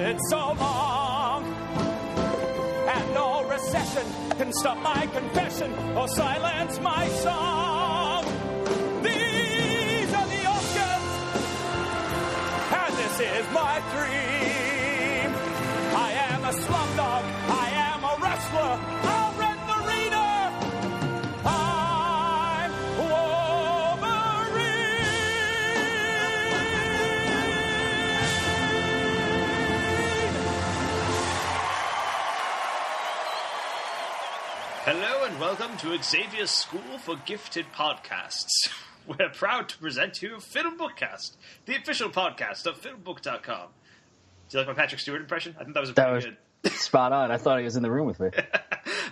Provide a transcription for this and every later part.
lasted so long. And no recession can stop my confession or silence my song. These are the Oscars, and this is my dream. I am a slumdog, I am a wrestler, I'll rent the arena. I'm Wolverine. Hello and welcome to Xavier's School for Gifted Podcasts. We're proud to present to you FilmBookCast, the official podcast of FilmBook.com. Do you like my Patrick Stewart impression? I think that was pretty good. Spot on. I thought he was in the room with me.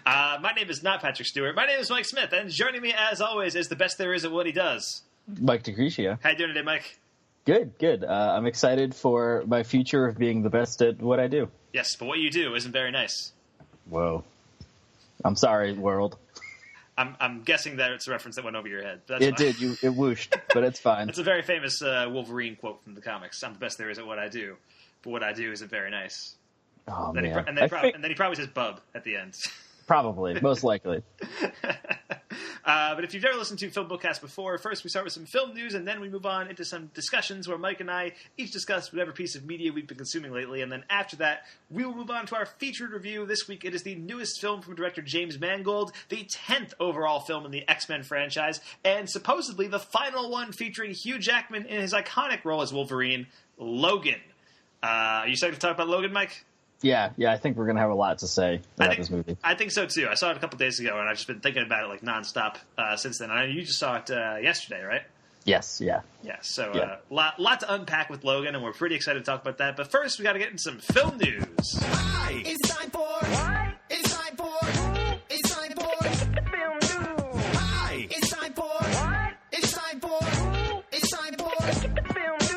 My name is not Patrick Stewart. My name is Mike Smith, and joining me, as always, is the best there is at what he does. Mike DeCrescia. How you doing today, Mike? Good. I'm excited for my future of being the best at what I do. Yes, but what you do isn't very nice. Whoa. I'm sorry, world. I'm guessing that it's a reference that went over your head. It did. It whooshed, but it's fine. It's a very famous Wolverine quote from the comics. I'm the best there is at what I do, but what I do isn't very nice. Oh, and man. And then he probably says bub at the end. Probably. Most likely. But if you've never listened to FilmBookCast before, first we start with some film news, and then we move on into some discussions where Mike and I each discuss whatever piece of media we've been consuming lately, and then after that, we will move on to our featured review. This week it is the newest film from director James Mangold, the 10th overall film in the X-Men franchise, and supposedly the final one featuring Hugh Jackman in his iconic role as Wolverine, Logan. Are you excited to talk about Logan, Mike? Yeah, I think we're going to have a lot to say about this movie. I think so, too. I saw it a couple days ago, and I've just been thinking about it like nonstop since then. I know you just saw it yesterday, right? Yes, yeah. Yeah, so lot to unpack with Logan, and we're pretty excited to talk about that. But first, we got to get into some film news. Hi, it's time for what? It's time for it's time for film news. Hi, it's time for what? It's time for it's time for film news.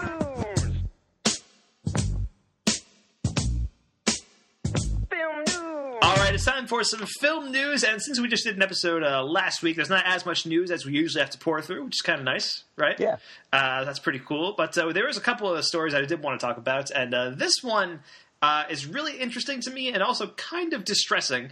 Film news. All right, it's time for some film news, and since we just did an episode last week, there's not as much news as we usually have to pour through, which is kind of nice, right? Yeah. That's pretty cool. But there was a couple of stories I did want to talk about, and this one is really interesting to me and also kind of distressing,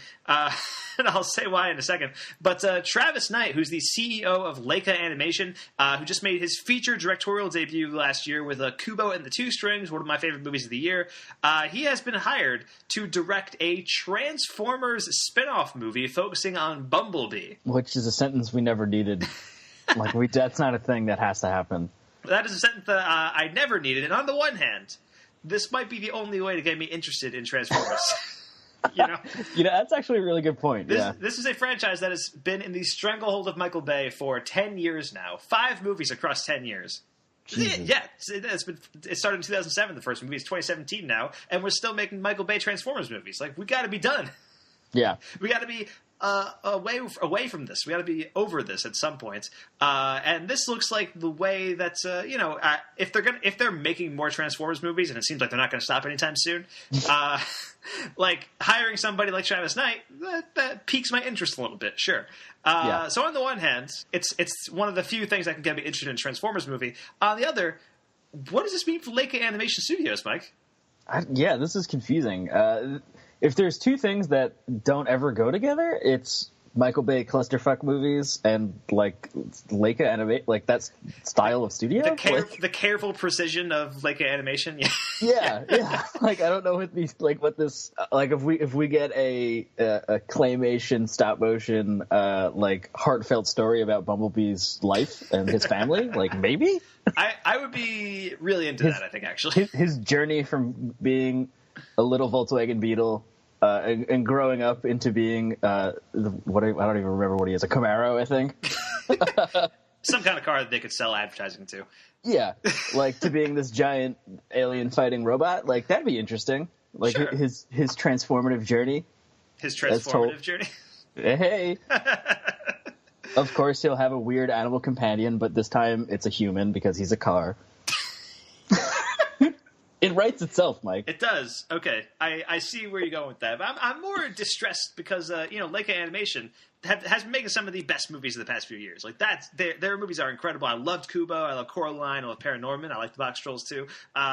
and I'll say why in a second. But Travis Knight, who's the CEO of Leica Animation, who just made his feature directorial debut last year with Kubo and the Two Strings, one of my favorite movies of the year, he has been hired to direct a Transformers spin-off movie focusing on Bumblebee. Which is a sentence we never needed. That's not a thing that has to happen. That is a sentence that I never needed, and on the one hand, this might be the only way to get me interested in Transformers. You know, that's actually a really good point. This is a franchise that has been in the stranglehold of Michael Bay for 10 years now. 5 movies across 10 years. Jesus. Yeah, it started in 2007, the first movie. It's 2017 now, and we're still making Michael Bay Transformers movies. Like, we got to be done. Yeah. We got to be away from this. We got to be over this at some point. And this looks like the way that if they're making more Transformers movies, and it seems like they're not going to stop anytime soon. Like hiring somebody like Travis Knight, that piques my interest a little bit. Sure. So on the one hand, it's one of the few things that can get me interested in a Transformers movie. On the other, what does this mean for Leica Animation Studios, Mike? This is confusing. If there's two things that don't ever go together, it's Michael Bay clusterfuck movies and Leica animation, that style of studio. The careful precision of Leica Animation. Yeah. I don't know what these if we get a claymation stop motion heartfelt story about Bumblebee's life and his family, maybe. I would be really into that. I think actually his journey from being a little Volkswagen Beetle and growing up into being I don't even remember what he is, a Camaro, I think. Some kind of car that they could sell advertising to. Yeah, to being this giant alien fighting robot, that'd be interesting. Sure. his transformative journey. His transformative journey. Hey. Of course, he'll have a weird animal companion, but this time it's a human because he's a car. It writes itself, Mike. It does. Okay, I see where you're going with that. But I'm more distressed because Leica Animation has been making some of the best movies of the past few years. Like their movies are incredible. I loved Kubo. I love Coraline. I love Paranorman. I like the Box Trolls too.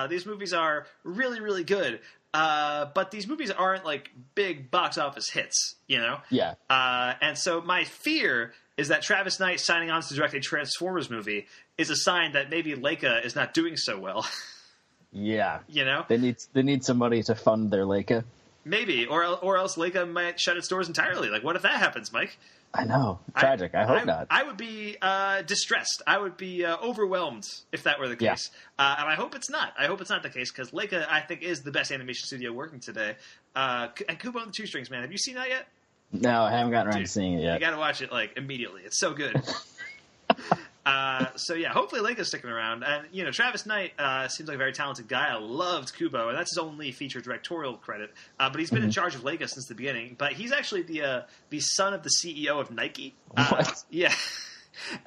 These movies are really, really good. But these movies aren't like big box office hits, Yeah. And so my fear is that Travis Knight signing on to direct a Transformers movie is a sign that maybe Leica is not doing so well. Yeah. They need some money to fund their Leica. Maybe, or else Leica might shut its doors entirely. Like, what if that happens, Mike? I know. Tragic. I hope not. I would be distressed. I would be overwhelmed if that were the case. Yeah. And I hope it's not. I hope it's not the case, because Leica, I think, is the best animation studio working today. And Kubo and the Two Strings, man. Have you seen that yet? No, I haven't gotten around to seeing it yet. You got to watch it, immediately. It's so good. So yeah, hopefully Leica's sticking around. And Travis Knight seems like a very talented guy. I loved Kubo, and that's his only feature directorial credit. But he's been in charge of Leica since the beginning. But he's actually the son of the CEO of Nike. What? Yeah,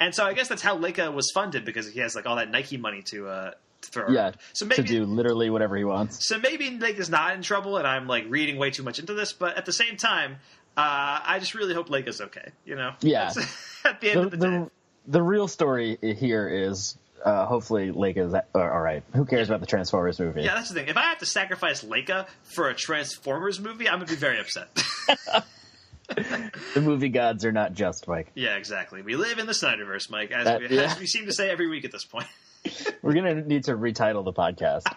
and so I guess that's how Leica was funded, because he has all that Nike money to throw around. Yeah, so maybe, to do literally whatever he wants. So maybe Leica's not in trouble, and I'm reading way too much into this. But at the same time, I just really hope Leica's okay. Yeah. That's, at the end of the day. The real story here is hopefully Leica's all right. Who cares about the Transformers movie? Yeah, that's the thing. If I have to sacrifice Leica for a Transformers movie, I'm going to be very upset. The movie gods are not just, Mike. Yeah, exactly. We live in the Snyderverse, Mike, as we seem to say every week at this point. We're going to need to retitle the podcast.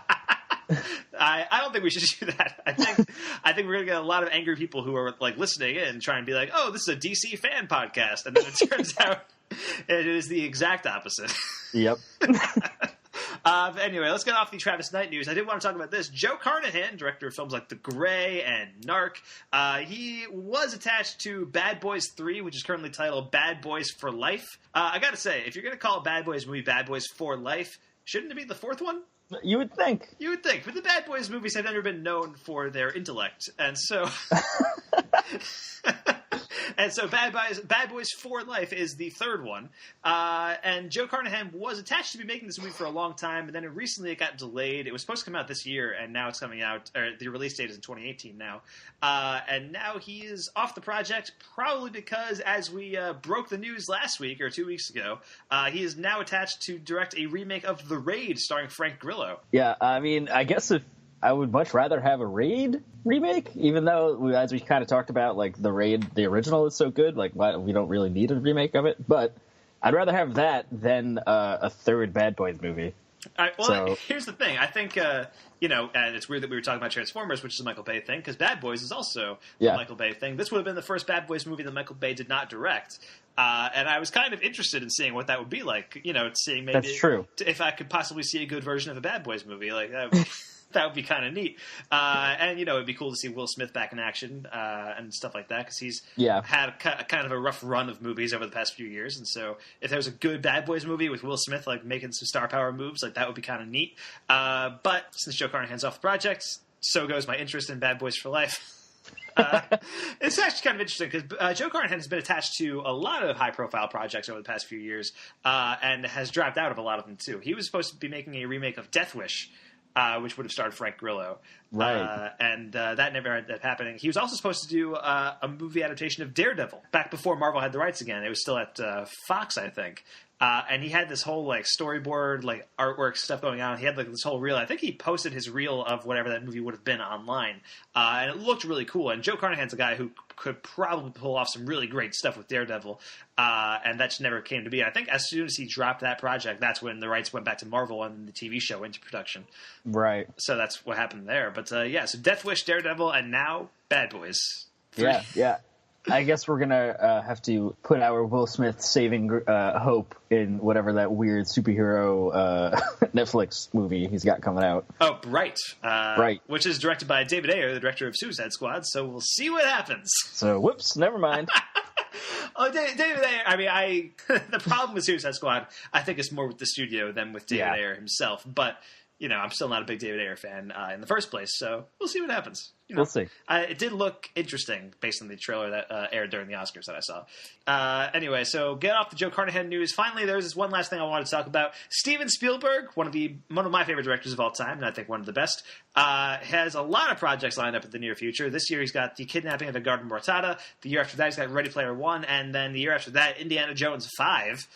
I don't think we should do that. I think we're going to get a lot of angry people who are listening in and try and be like, oh, this is a DC fan podcast. And then it turns out it is the exact opposite. Yep. But anyway, let's get off the Travis Knight news. I did want to talk about this. Joe Carnahan, director of films like The Grey and Narc, he was attached to Bad Boys 3, which is currently titled Bad Boys for Life. I got to say, if you're going to call a Bad Boys movie Bad Boys for Life, shouldn't it be the fourth one? You would think. You would think. But the Bad Boys movies have never been known for their intellect. And so... And so Bad Boys for Life is the third one. And Joe Carnahan was attached to be making this movie for a long time, and then recently it got delayed. It was supposed to come out this year, and now it's coming out, or the release date is in 2018 now. And now he is off the project, probably because, as we broke the news last week, or 2 weeks ago, he is now attached to direct a remake of The Raid starring Frank Grillo. Yeah, I mean, I guess if I would much rather have a Raid remake, even though, as we kind of talked about, The Raid, the original is so good, we don't really need a remake of it. But I'd rather have that than a third Bad Boys movie. Here's the thing. I think, and it's weird that we were talking about Transformers, which is a Michael Bay thing, because Bad Boys is also a Michael Bay thing. This would have been the first Bad Boys movie that Michael Bay did not direct. And I was kind of interested in seeing what that would be like, seeing maybe That's true. If I could possibly see a good version of a Bad Boys movie. That would be kind of neat. And, it'd be cool to see Will Smith back in action and stuff like that, because he's had kind of a rough run of movies over the past few years. And so if there was a good Bad Boys movie with Will Smith, making some star power moves, that would be kind of neat. But since Joe Carnahan's off the project, so goes my interest in Bad Boys for Life. It's actually kind of interesting, because Joe Carnahan has been attached to a lot of high-profile projects over the past few years and has dropped out of a lot of them, too. He was supposed to be making a remake of Death Wish, which would have starred Frank Grillo. Right. And that never ended up happening. He was also supposed to do a movie adaptation of Daredevil, back before Marvel had the rights again. It was still at Fox, I think. And he had this whole storyboard, artwork stuff going on. He had this whole reel. I think he posted his reel of whatever that movie would have been online. And it looked really cool. And Joe Carnahan's a guy who could probably pull off some really great stuff with Daredevil. And that just never came to be. I think as soon as he dropped that project, that's when the rights went back to Marvel and the TV show into production. Right. So that's what happened there. But so Death Wish, Daredevil, and now Bad Boys 3. Yeah. I guess we're going to have to put our Will Smith saving hope in whatever that weird superhero Netflix movie he's got coming out. Oh, right. Right. Which is directed by David Ayer, the director of Suicide Squad, so we'll see what happens. So, whoops, never mind. Oh, David Ayer, the problem with Suicide Squad, I think, is more with the studio than with David Ayer himself. But, I'm still not a big David Ayer fan in the first place, so we'll see what happens. We'll see. It did look interesting based on the trailer that aired during the Oscars that I saw. Anyway, so get off the Joe Carnahan news. Finally, there's this one last thing I wanted to talk about. Steven Spielberg, one of my favorite directors of all time, and I think one of the best, has a lot of projects lined up in the near future. This year he's got The Kidnapping of a Garden Mortada. The year after that he's got Ready Player One, and then the year after that Indiana Jones 5.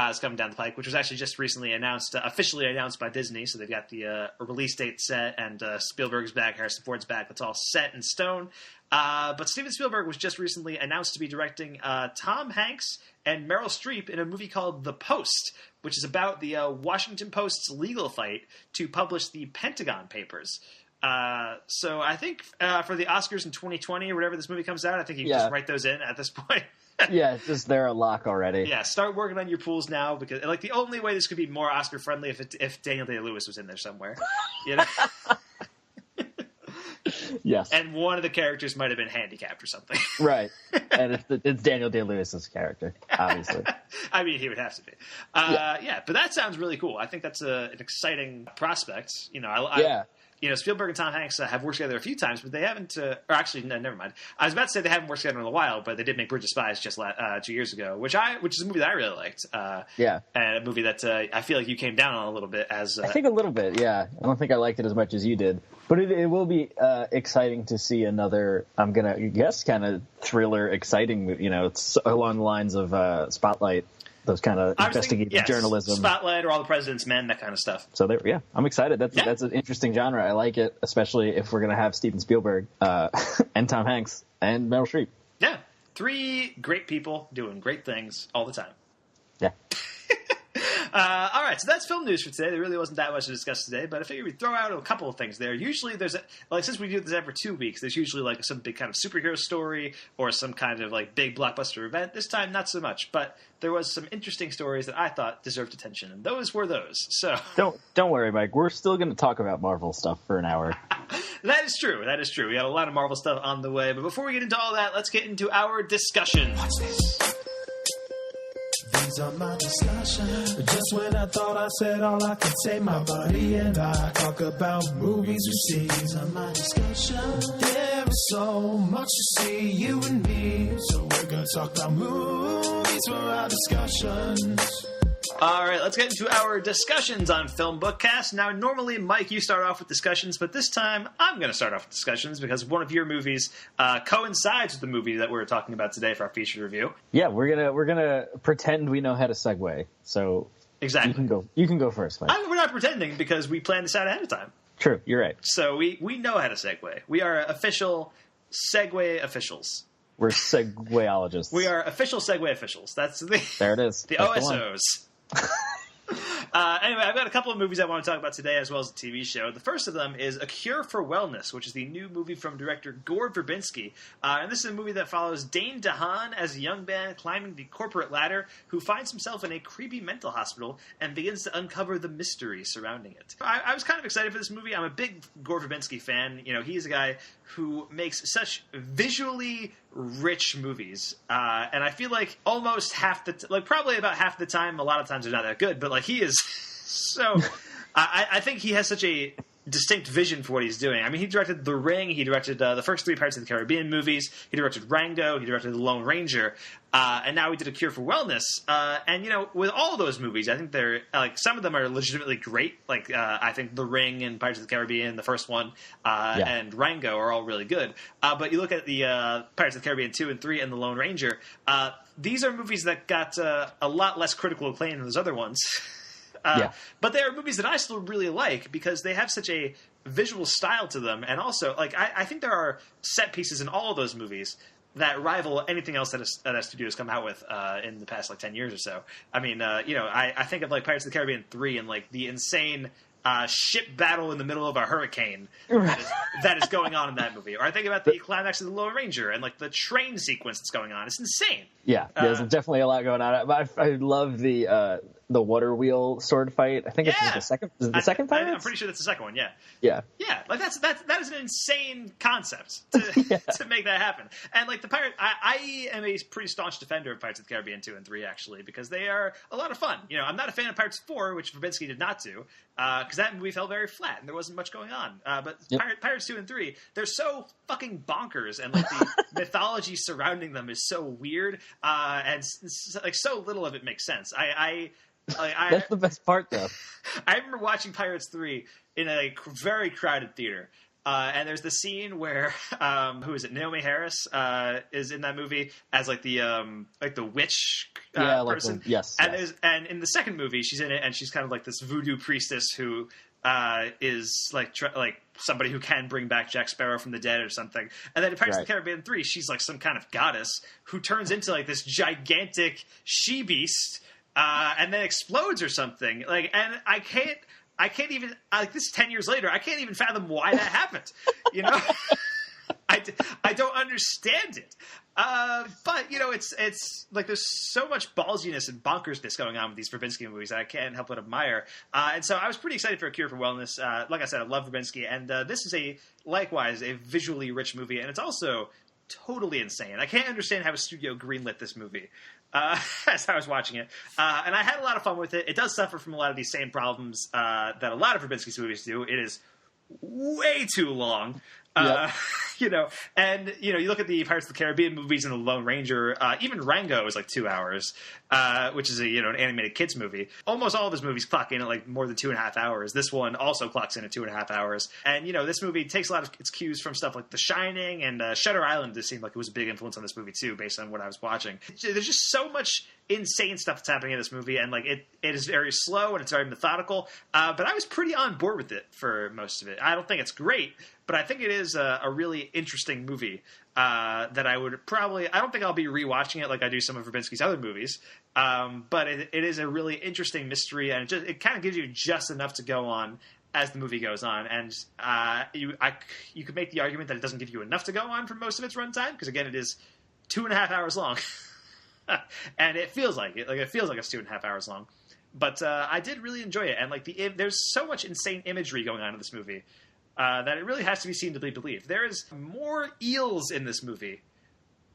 Is coming down the pike, which was actually just recently announced, officially announced by Disney. So they've got the release date set, and Spielberg's back, Harrison Ford's back. It's all set in stone. But Steven Spielberg was just recently announced to be directing Tom Hanks and Meryl Streep in a movie called The Post, which is about the Washington Post's legal fight to publish the Pentagon Papers. So I think for the Oscars in 2020 or whatever this movie comes out, I think you can just write those in at this point. Yeah, it's just they're a lock already. Yeah, start working on your pools now, because like the only way this could be more Oscar friendly if Daniel Day-Lewis was in there somewhere, you know. Yes, and one of the characters might have been handicapped or something. Right, and it's Daniel Day-Lewis's character, obviously. I mean, he would have to be. Yeah, but that sounds really cool. I think that's an exciting prospect. You know, Spielberg and Tom Hanks have worked together a few times, but they haven't. Or actually, no, never mind. I was about to say they haven't worked together in a while, but they did make Bridge of Spies just 2 years ago, which is a movie that I really liked. And a movie that I feel like you came down on a little bit as. I think a little bit, yeah. I don't think I liked it as much as you did, but it will be exciting to see another. I'm gonna guess kind of thriller, exciting. You know, it's along the lines of Spotlight. Those kind of investigative journalism. Spotlight or All the President's Men, that kind of stuff. So, I'm excited. That's an interesting genre. I like it, especially if we're going to have Steven Spielberg and Tom Hanks and Meryl Streep. Yeah. 3 great people doing great things all the time. Yeah. All right, so that's film news for today. There really wasn't that much to discuss today, but I figured we'd throw out a couple of things there. Usually there's, since we do this every 2 weeks, there's usually like some big kind of superhero story or some kind of like big blockbuster event. This time, not so much, but there was some interesting stories that I thought deserved attention, and those were those. So Don't worry, Mike. We're still going to talk about Marvel stuff for an hour. That is true. We got a lot of Marvel stuff on the way, but before we get into all that, let's get into our discussion. Watch this. These are my discussions. Just when I thought I said all I could say, my buddy and I talk about movies we see. These are my discussions. There is so much to see, you and me. So we're gonna talk about movies for our discussions. All right, let's get into our discussions on FilmBookCast. Now, normally, Mike, you start off with discussions, but this time I'm going to start off with discussions because one of your movies coincides with the movie that we're talking about today for our featured review. Yeah, we're gonna pretend we know how to segue. So exactly, you can go first, Mike. We're not pretending because we planned this out ahead of time. True, you're right. So we know how to segue. We are official segue officials. We're segwayologists. We are official segue officials. There it is. The OSOs. Anyway, I've got a couple of movies I want to talk about today, as well as a TV show. The first of them is A Cure for Wellness, which is the new movie from director Gore Verbinski. And this is a movie that follows Dane DeHaan as a young man climbing the corporate ladder who finds himself in a creepy mental hospital and begins to uncover the mystery surrounding it. I was kind of excited for this movie. I'm a big Gore Verbinski fan. You know, he's a guy who makes such visually rich movies, and I feel like almost probably about half the time, a lot of times they're not that good, but like he is so I think he has such a distinct vision for what he's doing. I mean, he directed The Ring, he directed the first 3 Pirates of the Caribbean movies, he directed Rango, he directed The Lone Ranger, and now he did A Cure for Wellness. And, you know, with all of those movies, I think they're, like, some of them are legitimately great. Like, I think The Ring and Pirates of the Caribbean, the first one, and Rango are all really good. But you look at the Pirates of the Caribbean 2 and 3 and The Lone Ranger, these are movies that got a lot less critical acclaim than those other ones. But they are movies that I still really like because they have such a visual style to them. And also, like, I think there are set pieces in all of those movies that rival anything else that a studio has come out with in the past, like, 10 years or so. I mean, you know, I think of, like, Pirates of the Caribbean 3 and, like, the insane ship battle in the middle of a hurricane that is going on in that movie. Or I think about the climax of The Lone Ranger and, like, the train sequence that's going on. It's insane. Yeah, there's definitely a lot going on. I love the the water wheel sword fight. I think it's the second. Is it the second Pirates? I'm pretty sure that's the second one. Yeah. Yeah. Yeah. Like that is an insane concept to make that happen. And like the pirate, I am a pretty staunch defender of Pirates of the Caribbean 2 and 3 actually, because they are a lot of fun. You know, I'm not a fan of Pirates 4, which Verbinski did not do, because that movie felt very flat and there wasn't much going on. But Pirates 2 and 3, they're so fucking bonkers, and like the mythology surrounding them is so weird, and like so little of it makes sense. That's the best part, though. I remember watching Pirates 3 in a very crowded theater. And there's the scene where, who is it? Naomi Harris is in that movie as like the witch person. Yes. And in the second movie, she's in it, and she's kind of like this voodoo priestess who is like somebody who can bring back Jack Sparrow from the dead or something. And then in Pirates of the Caribbean 3, she's like some kind of goddess who turns into like this gigantic she-beast, and then explodes or something. Like, and I can't even, like, this is 10 years later, I can't even fathom why that happened. You know? I don't understand it. But, you know, it's like there's so much ballsiness and bonkersness going on with these Verbinski movies that I can't help but admire. And so I was pretty excited for A Cure for Wellness. Like I said, I love Verbinski. And this is likewise a visually rich movie. And it's also totally insane. I can't understand how a studio greenlit this movie. As I was watching it. And I had a lot of fun with it. It does suffer from a lot of these same problems that a lot of Verbinski's movies do. It is way too long. You know, and, you know, you look at the Pirates of the Caribbean movies and the Lone Ranger, even Rango is like 2 hours, which is an animated kids movie. Almost all of his movies clock in at like more than 2.5 hours. This one also clocks in at 2.5 hours. And, you know, this movie takes a lot of its cues from stuff like The Shining, and Shutter Island just seemed like it was a big influence on this movie too, based on what I was watching. There's just so much insane stuff that's happening in this movie, and like it is very slow and it's very methodical, but I was pretty on board with it for most of it. I don't think it's great, but I think it is a really interesting movie that I don't think I'll be rewatching it like I do some of Verbinski's other movies, but it is a really interesting mystery, and it kind of gives you just enough to go on as the movie goes on. And you could make the argument that it doesn't give you enough to go on for most of its runtime, because again, it is 2.5 hours long. And it feels like it. Like, it feels like it's 2.5 hours long. But I did really enjoy it. And like there's so much insane imagery going on in this movie that it really has to be seen to be believed. There is more eels in this movie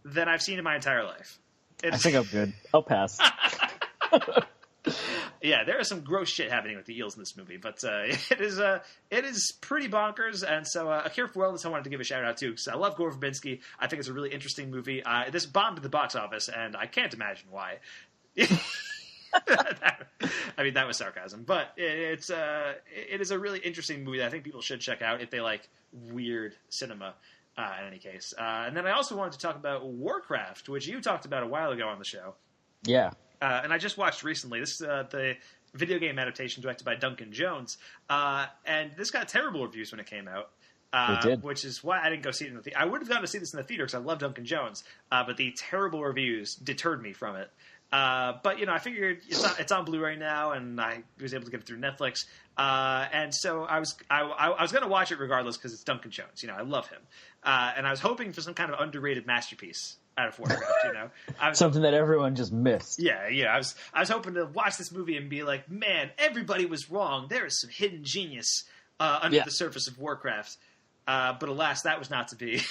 than I've seen in my entire life. I think I'm good. I'll pass. Yeah, there is some gross shit happening with the eels in this movie, but it is pretty bonkers. And so A Cure for Wellness I wanted to give a shout out to, because I love Gore Verbinski. I think it's a really interesting movie. This bombed at the box office, and I can't imagine why. I mean, that was sarcasm, but it is a really interesting movie that I think people should check out if they like weird cinema. In any case, and then I also wanted to talk about Warcraft, which you talked about a while ago on the show. Yeah. And I just watched recently. This is the video game adaptation directed by Duncan Jones. And this got terrible reviews when it came out. It did. Which is why I didn't go see it in the theater. I would have gone to see this in the theater because I love Duncan Jones. But the terrible reviews deterred me from it. But, you know, I figured it's on Blu-ray now, and I was able to get it through Netflix. And so I was going to watch it regardless because it's Duncan Jones. You know, I love him. And I was hoping for some kind of underrated masterpiece out of Warcraft, you know. Something that everyone just missed. Yeah. I was hoping to watch this movie and be like, man, everybody was wrong. There is some hidden genius under the surface of Warcraft. But alas, that was not to be.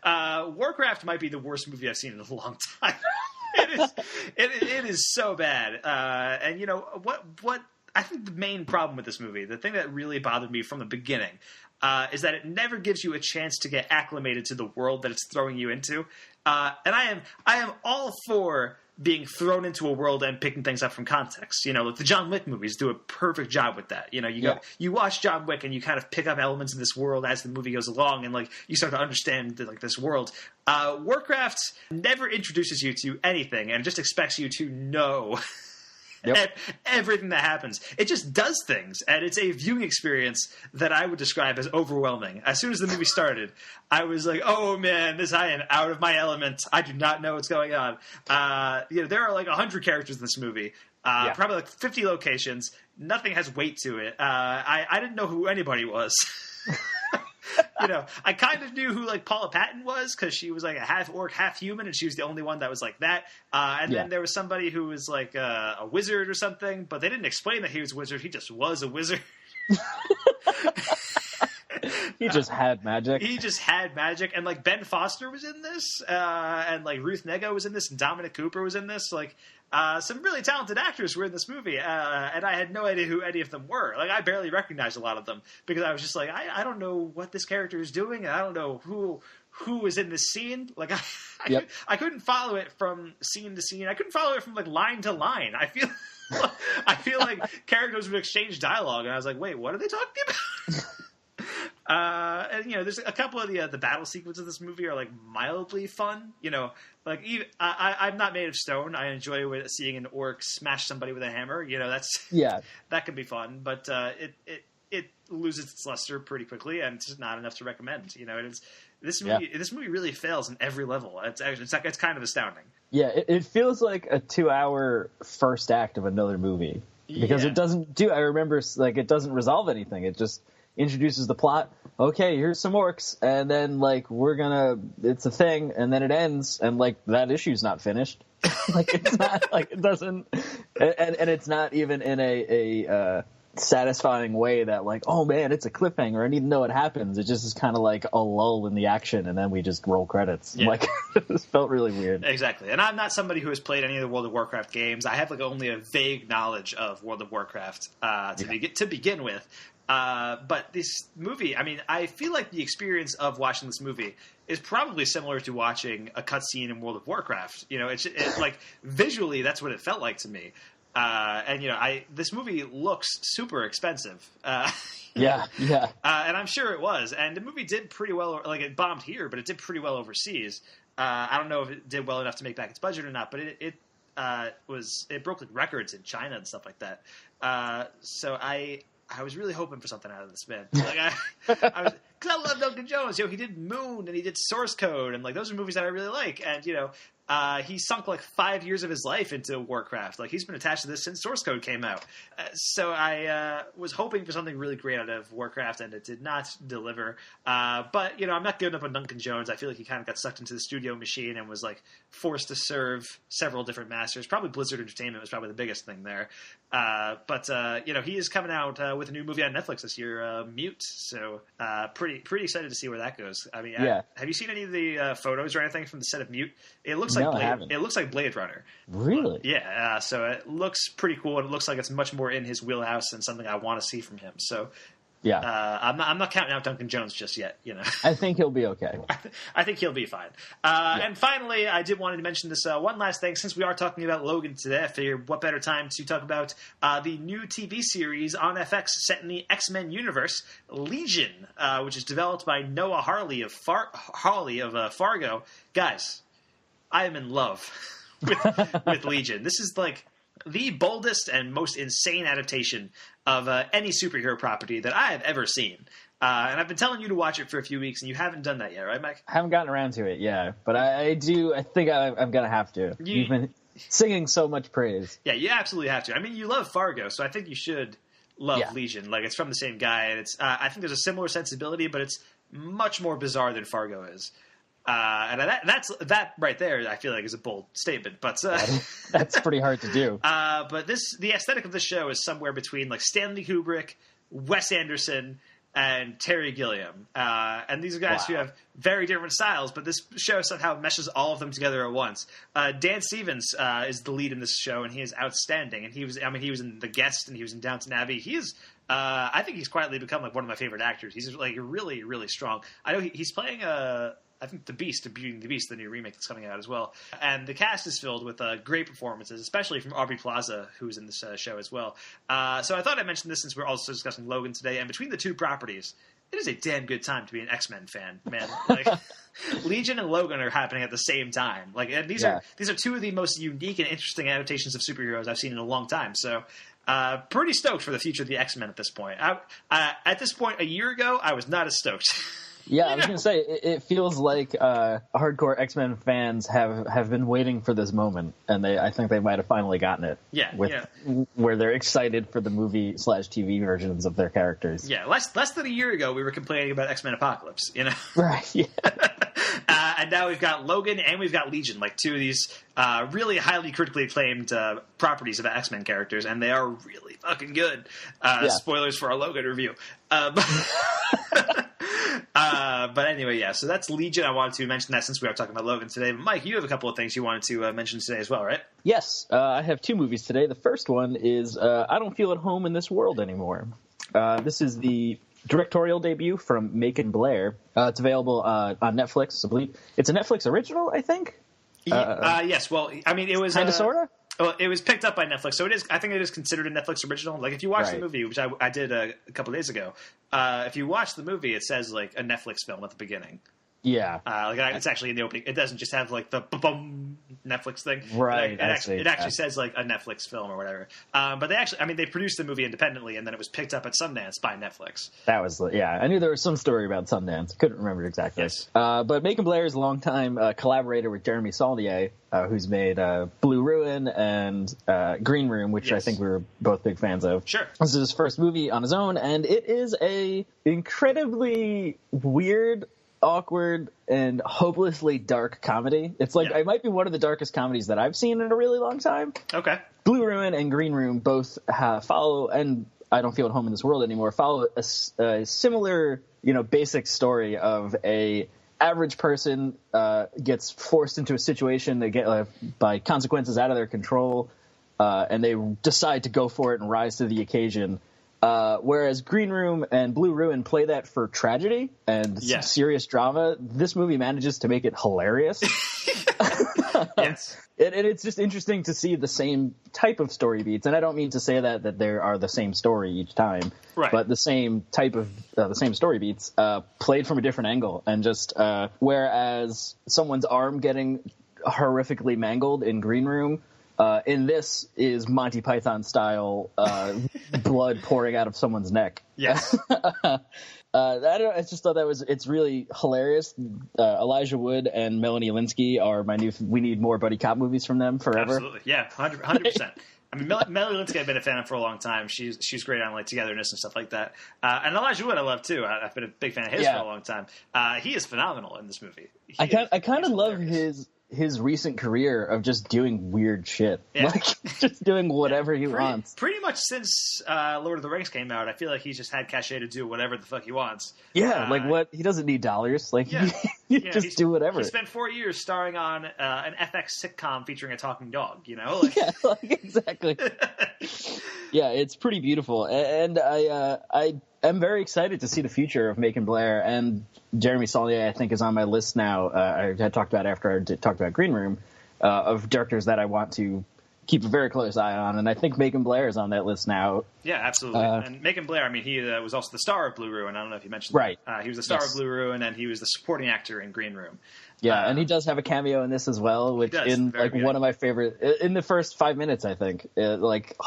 Warcraft might be the worst movie I've seen in a long time. It is so bad. And you know what I think the main problem with this movie, the thing that really bothered me from the beginning, is that it never gives you a chance to get acclimated to the world that it's throwing you into. And I am all for being thrown into a world and picking things up from context. You know, like the John Wick movies do a perfect job with that. You know, you watch John Wick and you kind of pick up elements of this world as the movie goes along, and like you start to understand this world. Warcraft never introduces you to anything and just expects you to know everything that happens. It just does things, and it's a viewing experience that I would describe as overwhelming. As soon as the movie started, I was like, oh man, I am out of my element. I do not know what's going on. You know, there are like 100 characters in this movie, probably like 50 locations. Nothing has weight to it. I didn't know who anybody was. You know, I kind of knew who like Paula Patton was because she was like a half orc, half human, and she was the only one that was like that. And then there was somebody who was like a wizard or something, but they didn't explain that he was a wizard. He just was a wizard. He just had magic. He just had magic, and like Ben Foster was in this, and like Ruth Negga was in this, and Dominic Cooper was in this. Like some really talented actors were in this movie, and I had no idea who any of them were. Like I barely recognized a lot of them because I was just like, I don't know what this character is doing, and I don't know who is in this scene. Like I couldn't follow it from scene to scene. I couldn't follow it from like line to line. I feel like characters would exchange dialogue, and I was like, wait, what are they talking about? And you know, there's a couple of the battle sequences of this movie are like mildly fun. You know, like even, I'm not made of stone. I enjoy seeing an orc smash somebody with a hammer. You know, that can be fun, but it loses its luster pretty quickly, and it's just not enough to recommend. You know, this movie really fails in every level. It's kind of astounding. Yeah, it feels like a 2-hour first act of another movie because it doesn't do. I remember like it doesn't resolve anything. It just introduces the plot. Okay, here's some orcs, and then like it's a thing, and then it ends, and like that issue's not finished. Like it's not like it doesn't, and it's not even in a satisfying way that like, oh man, it's a cliffhanger. I need to know what happens. It just is kind of like a lull in the action, and then we just roll credits. Yeah. Like it felt really weird. Exactly. And I'm not somebody who has played any of the World of Warcraft games. I have like only a vague knowledge of World of Warcraft to begin with. But this movie, I mean, I feel like the experience of watching this movie is probably similar to watching a cutscene in World of Warcraft. You know, it's like visually, that's what it felt like to me. And you know, this movie looks super expensive. Yeah. And I'm sure it was. And the movie did pretty well. Like it bombed here, but it did pretty well overseas. I don't know if it did well enough to make back its budget or not, but it broke like records in China and stuff like that. So I was really hoping for something out of this, man. Like because I love Duncan Jones. You know, he did Moon and he did Source Code, and like those are movies that I really like. And you know, he sunk like 5 years of his life into Warcraft. Like he's been attached to this since Source Code came out. So I was hoping for something really great out of Warcraft, and it did not deliver. But you know, I'm not giving up on Duncan Jones. I feel like he kind of got sucked into the studio machine and was like forced to serve several different masters. Probably Blizzard Entertainment was probably the biggest thing there. But you know, he is coming out with a new movie on Netflix this year, Mute. So pretty excited to see where that goes. I mean, have you seen any of the photos or anything from the set of Mute? It looks like Blade Runner. Really? Yeah. So it looks pretty cool, and it looks like it's much more in his wheelhouse and something I want to see from him. So yeah, I'm not counting out Duncan Jones just yet. You know, I think he'll be okay. I think he'll be fine. And finally, I did want to mention this one last thing. Since we are talking about Logan today, I figured what better time to talk about the new TV series on FX set in the X-Men universe, Legion, which is developed by Noah Hawley of Fargo. Guys, I am in love with Legion. This is like the boldest and most insane adaptation of any superhero property that I have ever seen. And I've been telling you to watch it for a few weeks, and you haven't done that yet, right, Mike? I haven't gotten around to it, yeah. But I do. I think I'm going to have to. You've been singing so much praise. Yeah, you absolutely have to. I mean, you love Fargo, so I think you should love Legion. Like, it's from the same guy, and it's. I think there's a similar sensibility, but it's much more bizarre than Fargo is. And that right there, I feel like is a bold statement, but that's pretty hard to do. But the aesthetic of this show is somewhere between like Stanley Kubrick, Wes Anderson, and Terry Gilliam. And these are guys who have very different styles, but this show somehow meshes all of them together at once. Dan Stevens is the lead in this show, and he is outstanding. And he was in The Guest, and he was in Downton Abbey. He is. I think he's quietly become like one of my favorite actors. He's like really, really strong. I know he's playing I think The Beast, Beauty and the Beast, the new remake that's coming out as well. And the cast is filled with great performances, especially from Aubrey Plaza, who's in this show as well. So I thought I'd mention this since we're also discussing Logan today. And between the two properties, it is a damn good time to be an X-Men fan, man. Like, Legion and Logan are happening at the same time. Like, and these are two of the most unique and interesting adaptations of superheroes I've seen in a long time. So pretty stoked for the future of the X-Men at this point. At this point, a year ago, I was not as stoked. Yeah, I was going to say, it feels like hardcore X-Men fans have been waiting for this moment, and I think they might have finally gotten it. Yeah, where they're excited for the movie/TV versions of their characters. Yeah, less than a year ago, we were complaining about X-Men Apocalypse, you know? Right, yeah. And now we've got Logan and we've got Legion, like two of these really highly critically acclaimed properties of X-Men characters, and they are really fucking good. Spoilers for our Logan review. But anyway, yeah, so that's Legion. I wanted to mention that since we are talking about Logan today. But Mike, you have a couple of things you wanted to mention today as well, right? Yes, I have two movies today. The first one is I Don't Feel at Home in This World Anymore. This is the directorial debut from Macon Blair. It's available on Netflix, I believe. It's a Netflix original, I think? Yes, well, I mean, it was... Kind of, sort of? Well, it was picked up by Netflix, so it is. I think it is considered a Netflix original. Like, if you watch the movie, which I did a couple days ago, if you watch the movie, it says, like, a Netflix film at the beginning. Yeah. It's actually in the opening. It doesn't just have, like, the boom Netflix thing. Right. It actually says, like, a Netflix film or whatever. But they produced the movie independently, and then it was picked up at Sundance by Netflix. That was, I knew there was some story about Sundance. Couldn't remember exactly. Yes. But Macon Blair is a longtime collaborator with Jeremy Saulnier, who's made Blue Ruin and Green Room, which I think we were both big fans of. Sure. This is his first movie on his own, and it is a incredibly weird, awkward, and hopelessly dark comedy. It's like, it might be one of the darkest comedies that I've seen in a really long time. Okay. Blue Ruin and Green Room both follow, and I Don't Feel at Home in This World Anymore, follow a similar, basic story of a average person gets forced into a situation they get by consequences out of their control, and they decide to go for it and rise to the occasion. Whereas Green Room and Blue Ruin play that for tragedy and serious drama, this movie manages to make it hilarious. Yes. And it's just interesting to see the same type of story beats. And I don't mean to say that there are the same story each time, right, but the same type of the same story beats played from a different angle. And just whereas someone's arm getting horrifically mangled in Green Room, in this is Monty Python style blood pouring out of someone's neck. Yes. I just thought it's really hilarious. Elijah Wood and Melanie Linsky are my new. We need more buddy cop movies from them forever. Absolutely, yeah, 100%. I mean, Melanie Linsky I've been a fan of for a long time. She's great on like Togetherness and stuff like that. And Elijah Wood I love too. I've been a big fan of his for a long time. He is phenomenal in this movie. I kind of love his recent career of just doing weird shit. Yeah. Like, just doing whatever he wants. Pretty much since Lord of the Rings came out, I feel like he's just had cachet to do whatever the fuck he wants. Yeah, like what? He doesn't need dollars. Like, he just do whatever. He spent 4 years starring on an FX sitcom featuring a talking dog, Like, yeah, exactly. Yeah, it's pretty beautiful. And I am very excited to see the future of Macon Blair, and Jeremy Saulnier, I think, is on my list now. I had talked about after I talked about Green Room, of directors that I want to keep a very close eye on, and I think Macon Blair is on that list now. Yeah, absolutely. And Macon Blair, I mean, he was also the star of Blue Ruin. I don't know if you mentioned that. He was the star of Blue Ruin, and he was the supporting actor in Green Room. Yeah, and he does have a cameo in this as well, which one of my favorite in the first 5 minutes, I think,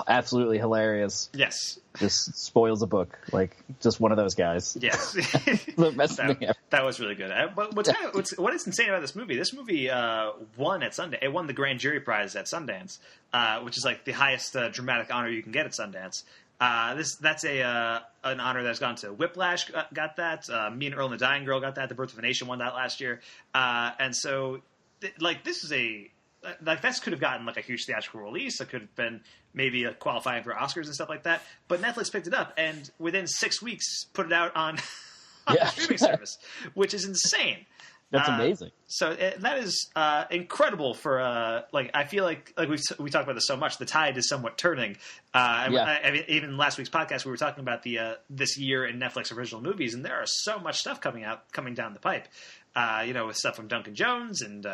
absolutely hilarious. Yes, just spoils a book, like just one of those guys. Yes, that was really good. But what is insane about this movie? This movie won at Sundance. It won the Grand Jury Prize at Sundance, which is like the highest dramatic honor you can get at Sundance. That's an honor that's gone to Whiplash. Got that. Me and Earl and the Dying Girl got that. The Birth of a Nation won that last year. And so, this is this could have gotten like a huge theatrical release. It could have been maybe qualifying for Oscars and stuff like that. But Netflix picked it up and within 6 weeks put it out on the streaming service, which is insane. That's amazing. So that is incredible for I feel like we talk about this so much. The tide is somewhat turning. I mean, even last week's podcast we were talking about the this year in Netflix original movies, and there are so much stuff coming down the pipe. With stuff from Duncan Jones and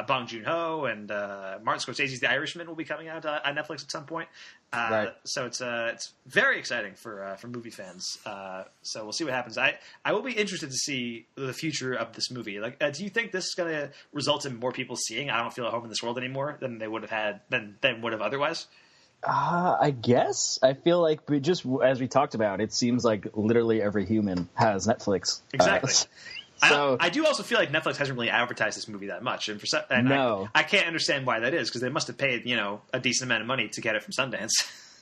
Bong Joon-ho and Martin Scorsese's The Irishman will be coming out on Netflix at some point. So it's very exciting for movie fans. So we'll see what happens. I will be interested to see the future of this movie. Like, do you think this is going to result in more people seeing I Don't Feel at Home in This World anymore than they would have had than would have otherwise? I guess. I feel like just as we talked about, it seems like literally every human has Netflix. Exactly. So I do also feel like Netflix hasn't really advertised this movie that much, and No. I can't understand why that is, because they must have paid a decent amount of money to get it from Sundance.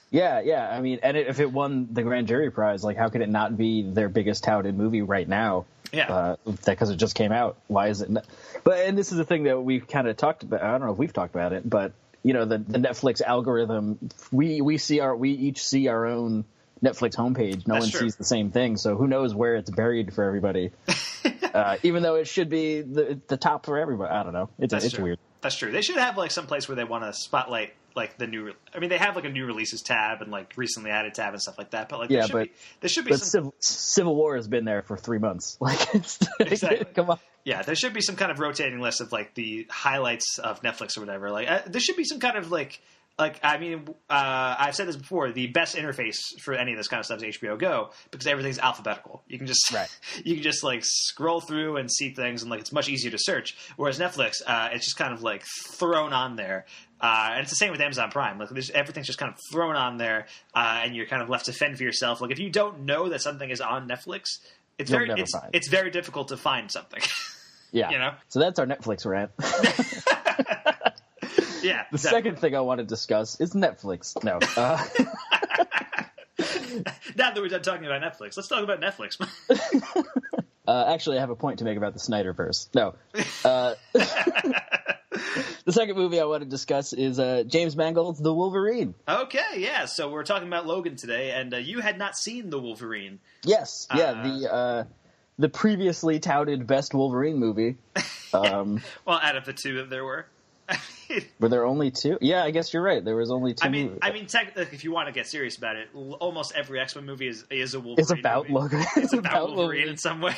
yeah. I mean, and if it won the grand jury prize, like how could it not be their biggest touted movie right now? Yeah, because it just came out. Why is it? And this is the thing that we've kind of talked about. I don't know if we've talked about it, but the Netflix algorithm. We each see our own Netflix homepage. No one sees the same thing, so who knows where it's buried for everybody. Even though it should be the top for everybody. I don't know. It's weird. That's true. They should have like some place where they want to spotlight like the new. I mean, they have like a new releases tab and like recently added tab and stuff like that. But like, there should be some. Civil War has been there for 3 months. Like, exactly. Come on. Yeah, there should be some kind of rotating list of like the highlights of Netflix or whatever. Like, there should be some kind of like. I mean, I've said this before. The best interface for any of this kind of stuff is HBO Go, because everything's alphabetical. You can just you can just like scroll through and see things, and like it's much easier to search. Whereas Netflix, it's just kind of like thrown on there, and it's the same with Amazon Prime. Like everything's just kind of thrown on there, and you're kind of left to fend for yourself. Like if you don't know that something is on Netflix, it's very difficult to find something. Yeah, So that's our Netflix rant. Yeah. The second thing I want to discuss is Netflix. No. Now that we're done talking about Netflix, let's talk about Netflix. Actually, I have a point to make about the Snyderverse. No. The second movie I want to discuss is James Mangold's The Wolverine. Okay, yeah. So we're talking about Logan today, and you had not seen The Wolverine. Yes. Yeah. The previously touted best Wolverine movie. Well, out of the two that there were. Were there only two? Yeah, I guess you're right. There was only two. I mean, technically, if you want to get serious about it, almost every X-Men movie is a Wolverine. It's about movie. Logan. It's about Wolverine in some way.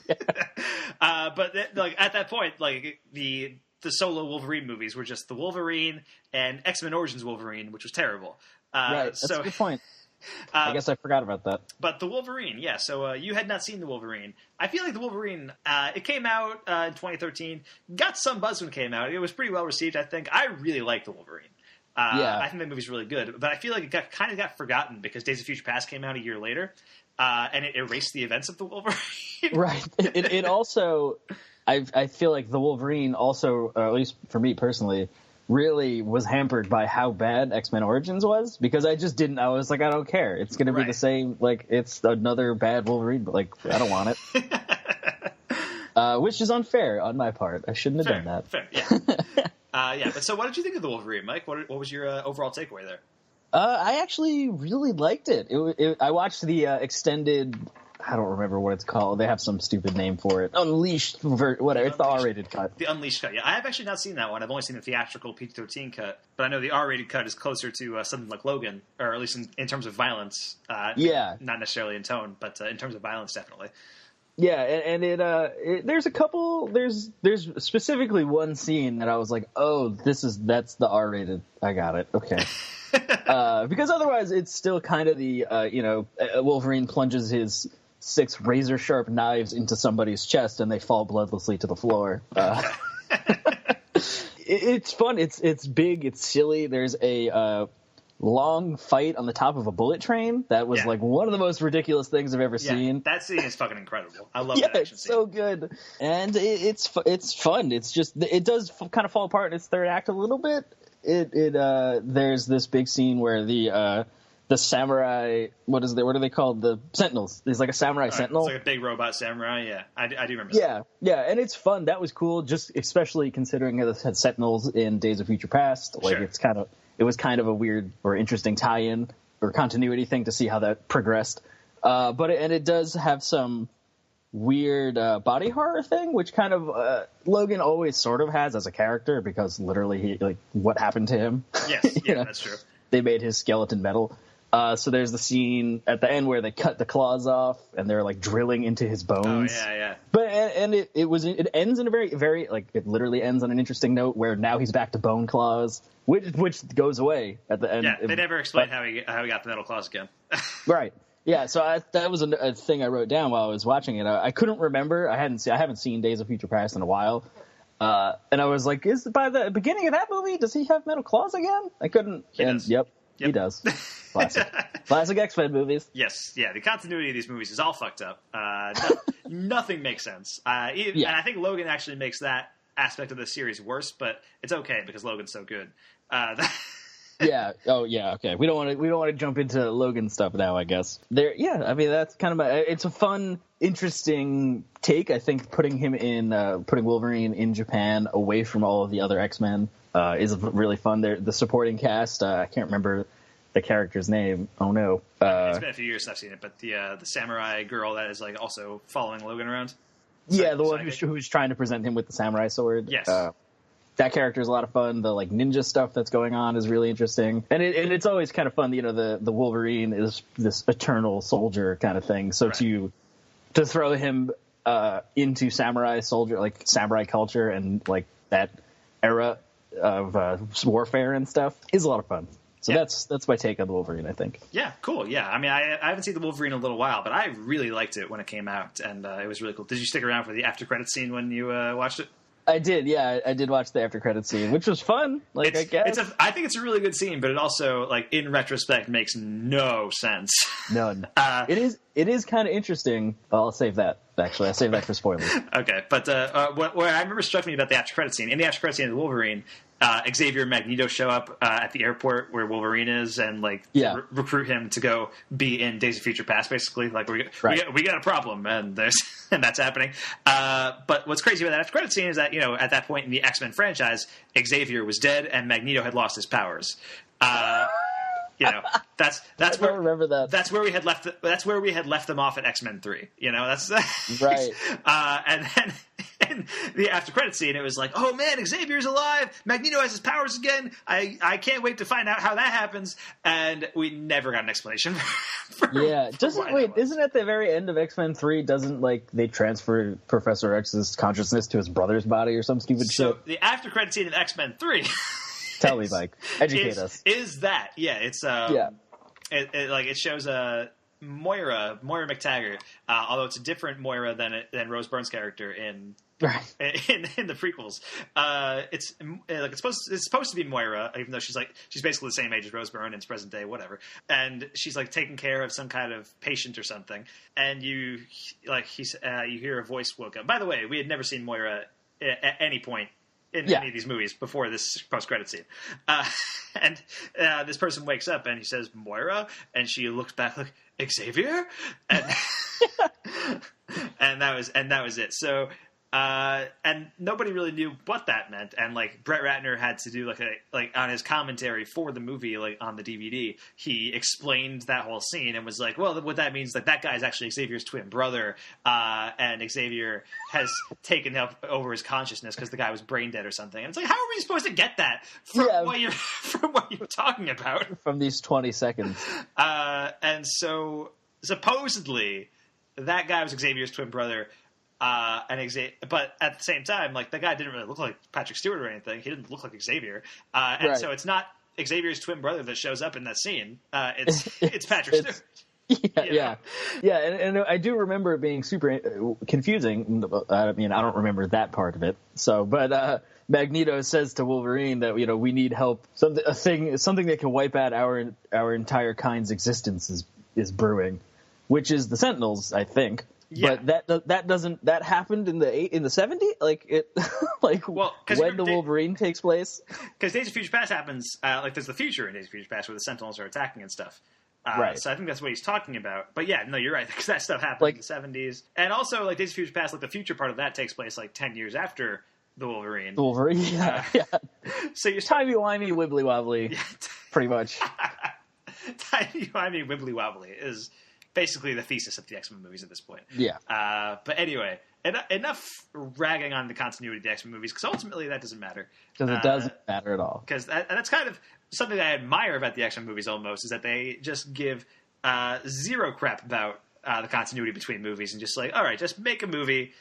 Yeah. But like at that point, like the solo Wolverine movies were just the Wolverine and X-Men Origins Wolverine, which was terrible. Right. That's a good point. I guess I forgot about that. But the Wolverine, yeah. So you had not seen the Wolverine. I feel like the Wolverine, it came out in 2013, got some buzz when it came out. It was pretty well received, I think. I really like the Wolverine. I think that movie's really good. But I feel like it kind of got forgotten because Days of Future Past came out a year later, and it erased the events of the Wolverine. Right. It also, I feel like the Wolverine also, at least for me personally, really was hampered by how bad X-Men Origins was, because I was like, I don't care. It's going to be the same, like, it's another bad Wolverine, but, like, I don't want it. Which is unfair on my part. I shouldn't have done that. Fair, yeah. Yeah, but so what did you think of The Wolverine, Mike? What was your overall takeaway there? I actually really liked it. I watched the extended... I don't remember what it's called. They have some stupid name for it. Unleashed, whatever. It's the R-rated cut. The Unleashed cut. Yeah, I have actually not seen that one. I've only seen the theatrical PG-13 cut. But I know the R-rated cut is closer to something like Logan, or at least in terms of violence. Not necessarily in tone, but in terms of violence, definitely. Yeah, and there's a couple. There's specifically one scene that I was like, oh, that's the R-rated. I got it. Okay. Because otherwise, it's still kind of the Wolverine plunges his 6 razor-sharp knives into somebody's chest, and they fall bloodlessly to the floor. It's fun. It's big. It's silly. There's a long fight on the top of a bullet train that was like one of the most ridiculous things I've ever seen. That scene is fucking incredible. I love that action it's scene. So good, and it's fun. It's just it does kind of fall apart in its third act a little bit. There's this big scene where the samurai, what are they called? The sentinels. There's like a samurai sentinel. It's like a big robot samurai. Yeah, I do remember that. Yeah, and it's fun. That was cool, just especially considering it had sentinels in Days of Future Past. Like it was kind of a weird or interesting tie-in or continuity thing to see how that progressed. But it does have some weird body horror thing, which kind of Logan always sort of has as a character, because literally what happened to him? Yes, that's true. They made his skeleton metal. So there's the scene at the end where they cut the claws off and they're like drilling into his bones. Oh yeah. But it ends in a very, very, like, it literally ends on an interesting note where now he's back to bone claws, which goes away at the end. Yeah, they never explained how he got the metal claws again. Right. Yeah, so that was a thing I wrote down while I was watching it. I couldn't remember. I haven't seen Days of Future Past in a while. And I was like, by the beginning of that movie, does he have metal claws again? I couldn't. He does. Yep. He does. Classic X-Men movies. Yes, yeah. The continuity of these movies is all fucked up. Nothing makes sense. And I think Logan actually makes that aspect of the series worse, but it's okay because Logan's so good. Yeah. Oh, yeah. Okay. We don't want to jump into Logan stuff now, I guess. I mean, that's kind of it's a fun, interesting take. I think putting Wolverine in Japan away from all of the other X-Men is really fun. The supporting cast, I can't remember the character's name. Oh no. It's been a few years since I've seen it, but the samurai girl that is like also following Logan around. Yeah, the one who's trying to present him with the samurai sword. Yes. That character is a lot of fun. The like ninja stuff that's going on is really interesting, and it's always kind of fun. You know, the Wolverine is this eternal soldier kind of thing. So to throw him into samurai culture and like that era of warfare and stuff is a lot of fun. So that's my take on the Wolverine, I think. Yeah, cool. Yeah, I mean, I haven't seen the Wolverine in a little while, but I really liked it when it came out, and it was really cool. Did you stick around for the after credits scene when you watched it? I did, yeah. I did watch the after credits scene, which was fun. I guess I think it's a really good scene, but it also, like in retrospect, makes no sense. None. It is kind of interesting. Well, I'll save that. Actually, I'll save that for spoilers. Okay, but what I remember struck me about the after credits scene. In the after credits scene of the Wolverine, Xavier and Magneto show up at the airport where Wolverine is, and recruit him to go be in Days of Future Past. Basically, like we got a problem, and that's happening. But what's crazy about that after credit scene is that at that point in the X-Men franchise, Xavier was dead and Magneto had lost his powers. That's I where don't remember that. That's where we had left. That's where we had left them off at X-Men 3. That's right. And then in the after credit scene, it was like, oh man, Xavier's alive. Magneto has his powers again. I can't wait to find out how that happens. And we never got an explanation. Isn't at the very end of X-Men 3? Doesn't they transfer Professor X's consciousness to his brother's body or some stupid shit? So the after credit scene in X-Men 3. Tell me, Mike. Educate us. Is that? Yeah, it's it shows Moira McTaggart, although it's a different Moira than Rose Byrne's character in the prequels. It's supposed to be Moira, even though she's basically the same age as Rose Byrne and it's present day, whatever. And she's taking care of some kind of patient or something, and you hear a voice woke up. By the way, we had never seen Moira at any point in any of these movies before this post-credit scene. And this person wakes up and he says, Moira? And she looks back like, Xavier? And, and that was it. So, and nobody really knew what that meant. And Brett Ratner had to do on his commentary for the movie, on the DVD, he explained that whole scene and was like, well, what that means, that guy is actually Xavier's twin brother. And Xavier has taken over his consciousness because the guy was brain dead or something. And it's how are we supposed to get that from what you're talking about? From these 20 seconds. And so supposedly that guy was Xavier's twin brother. But at the same time, the guy didn't really look like Patrick Stewart or anything. He didn't look like Xavier, so it's not Xavier's twin brother that shows up in that scene. It's Patrick Stewart. Yeah, and I do remember it being super confusing. I mean, I don't remember that part of it. So, but Magneto says to Wolverine that we need help. Something that can wipe out our entire kind's existence is brewing, which is the Sentinels, I think. Yeah. But that happened in the 70s, when the Wolverine takes place. Because Days of Future Past happens, there's the future in Days of Future Past where the Sentinels are attacking and stuff. Right. So I think that's what he's talking about. But yeah, no, you're right, because that stuff happened in the 70s, and also Days of Future Past, the future part of that takes place 10 years after the Wolverine. Yeah. So you're timey-wimey, wibbly-wobbly, pretty much. Timey-wimey, wibbly-wobbly is basically the thesis of the X-Men movies at this point. Yeah. But anyway, enough ragging on the continuity of the X-Men movies, because ultimately that doesn't matter. Because it doesn't matter at all. Because that's kind of something that I admire about the X-Men movies almost, is that they just give zero crap about the continuity between movies and just all right, just make a movie.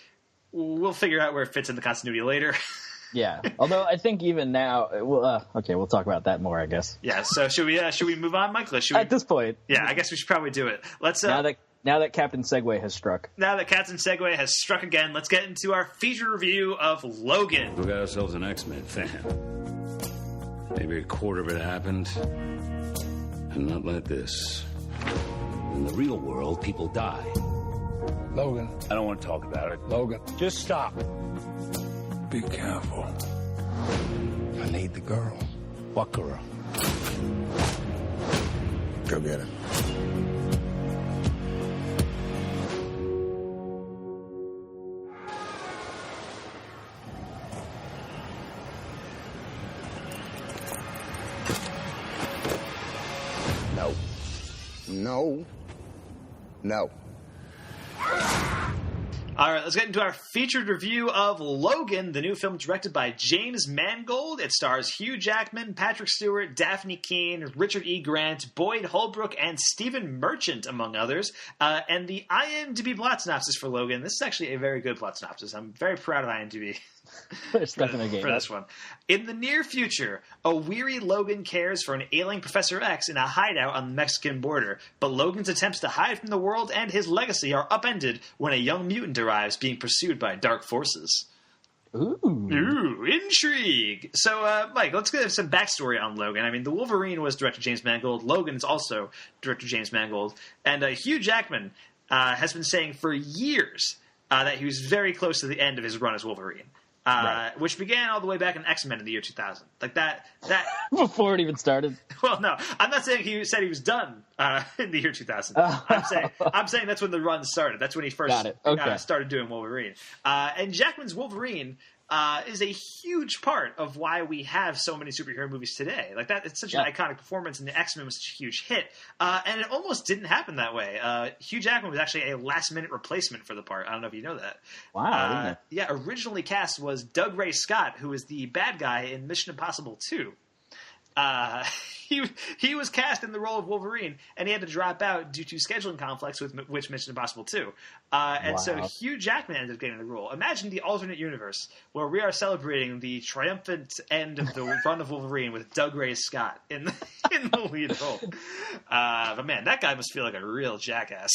We'll figure out where it fits in the continuity later. Yeah. Although I think even now, we'll talk about that more, I guess. Yeah. So should we move on, Mike? At this point. Yeah, I guess we should probably do it. Let's. Now that Captain Segway has struck. Now that Captain Segway has struck again, let's get into our feature review of Logan. We got ourselves an X-Men fan. Maybe a quarter of it happened. and not like this. In the real world, people die. Logan. I don't want to talk about it. Logan. Just stop. Be careful. I need the girl. What girl? Go get her. No. No. No. All right, let's get into our featured review of Logan, the new film directed by James Mangold. It stars Hugh Jackman, Patrick Stewart, Daphne Keane, Richard E. Grant, Boyd Holbrook, and Stephen Merchant, among others. And the IMDb plot synopsis for Logan, this is actually a very good plot synopsis. I'm very proud of IMDb. For this one. In the near future, a weary Logan cares for an ailing Professor X in a hideout on the Mexican border, but Logan's attempts to hide from the world and his legacy are upended when a young mutant arrives being pursued by dark forces. Ooh, intrigue. So, Mike, let's get some backstory on Logan. I mean, The Wolverine was director James Mangold. Logan is also director James Mangold. And Hugh Jackman has been saying for years that he was very close to the end of his run as Wolverine. Right. Which began all the way back in X-Men in the year 2000. Like that before it even started. Well, no, I'm not saying he said he was done in the year 2000. I'm saying that's when the run started. That's when he first started doing Wolverine. And Jackman's Wolverine is a huge part of why we have so many superhero movies today. Like that, it's such an iconic performance, and the X-Men was such a huge hit. And it almost didn't happen that way. Hugh Jackman was actually a last-minute replacement for the part. I don't know if you know that. Wow. Yeah, originally cast was Doug Ray Scott, who was the bad guy in Mission Impossible 2. He was cast in the role of Wolverine, and he had to drop out due to scheduling conflicts with Mission Impossible 2. So Hugh Jackman ended up getting the role. Imagine the alternate universe where we are celebrating the triumphant end of the run of Wolverine with Doug Ray Scott in the lead role. But man, that guy must feel like a real jackass.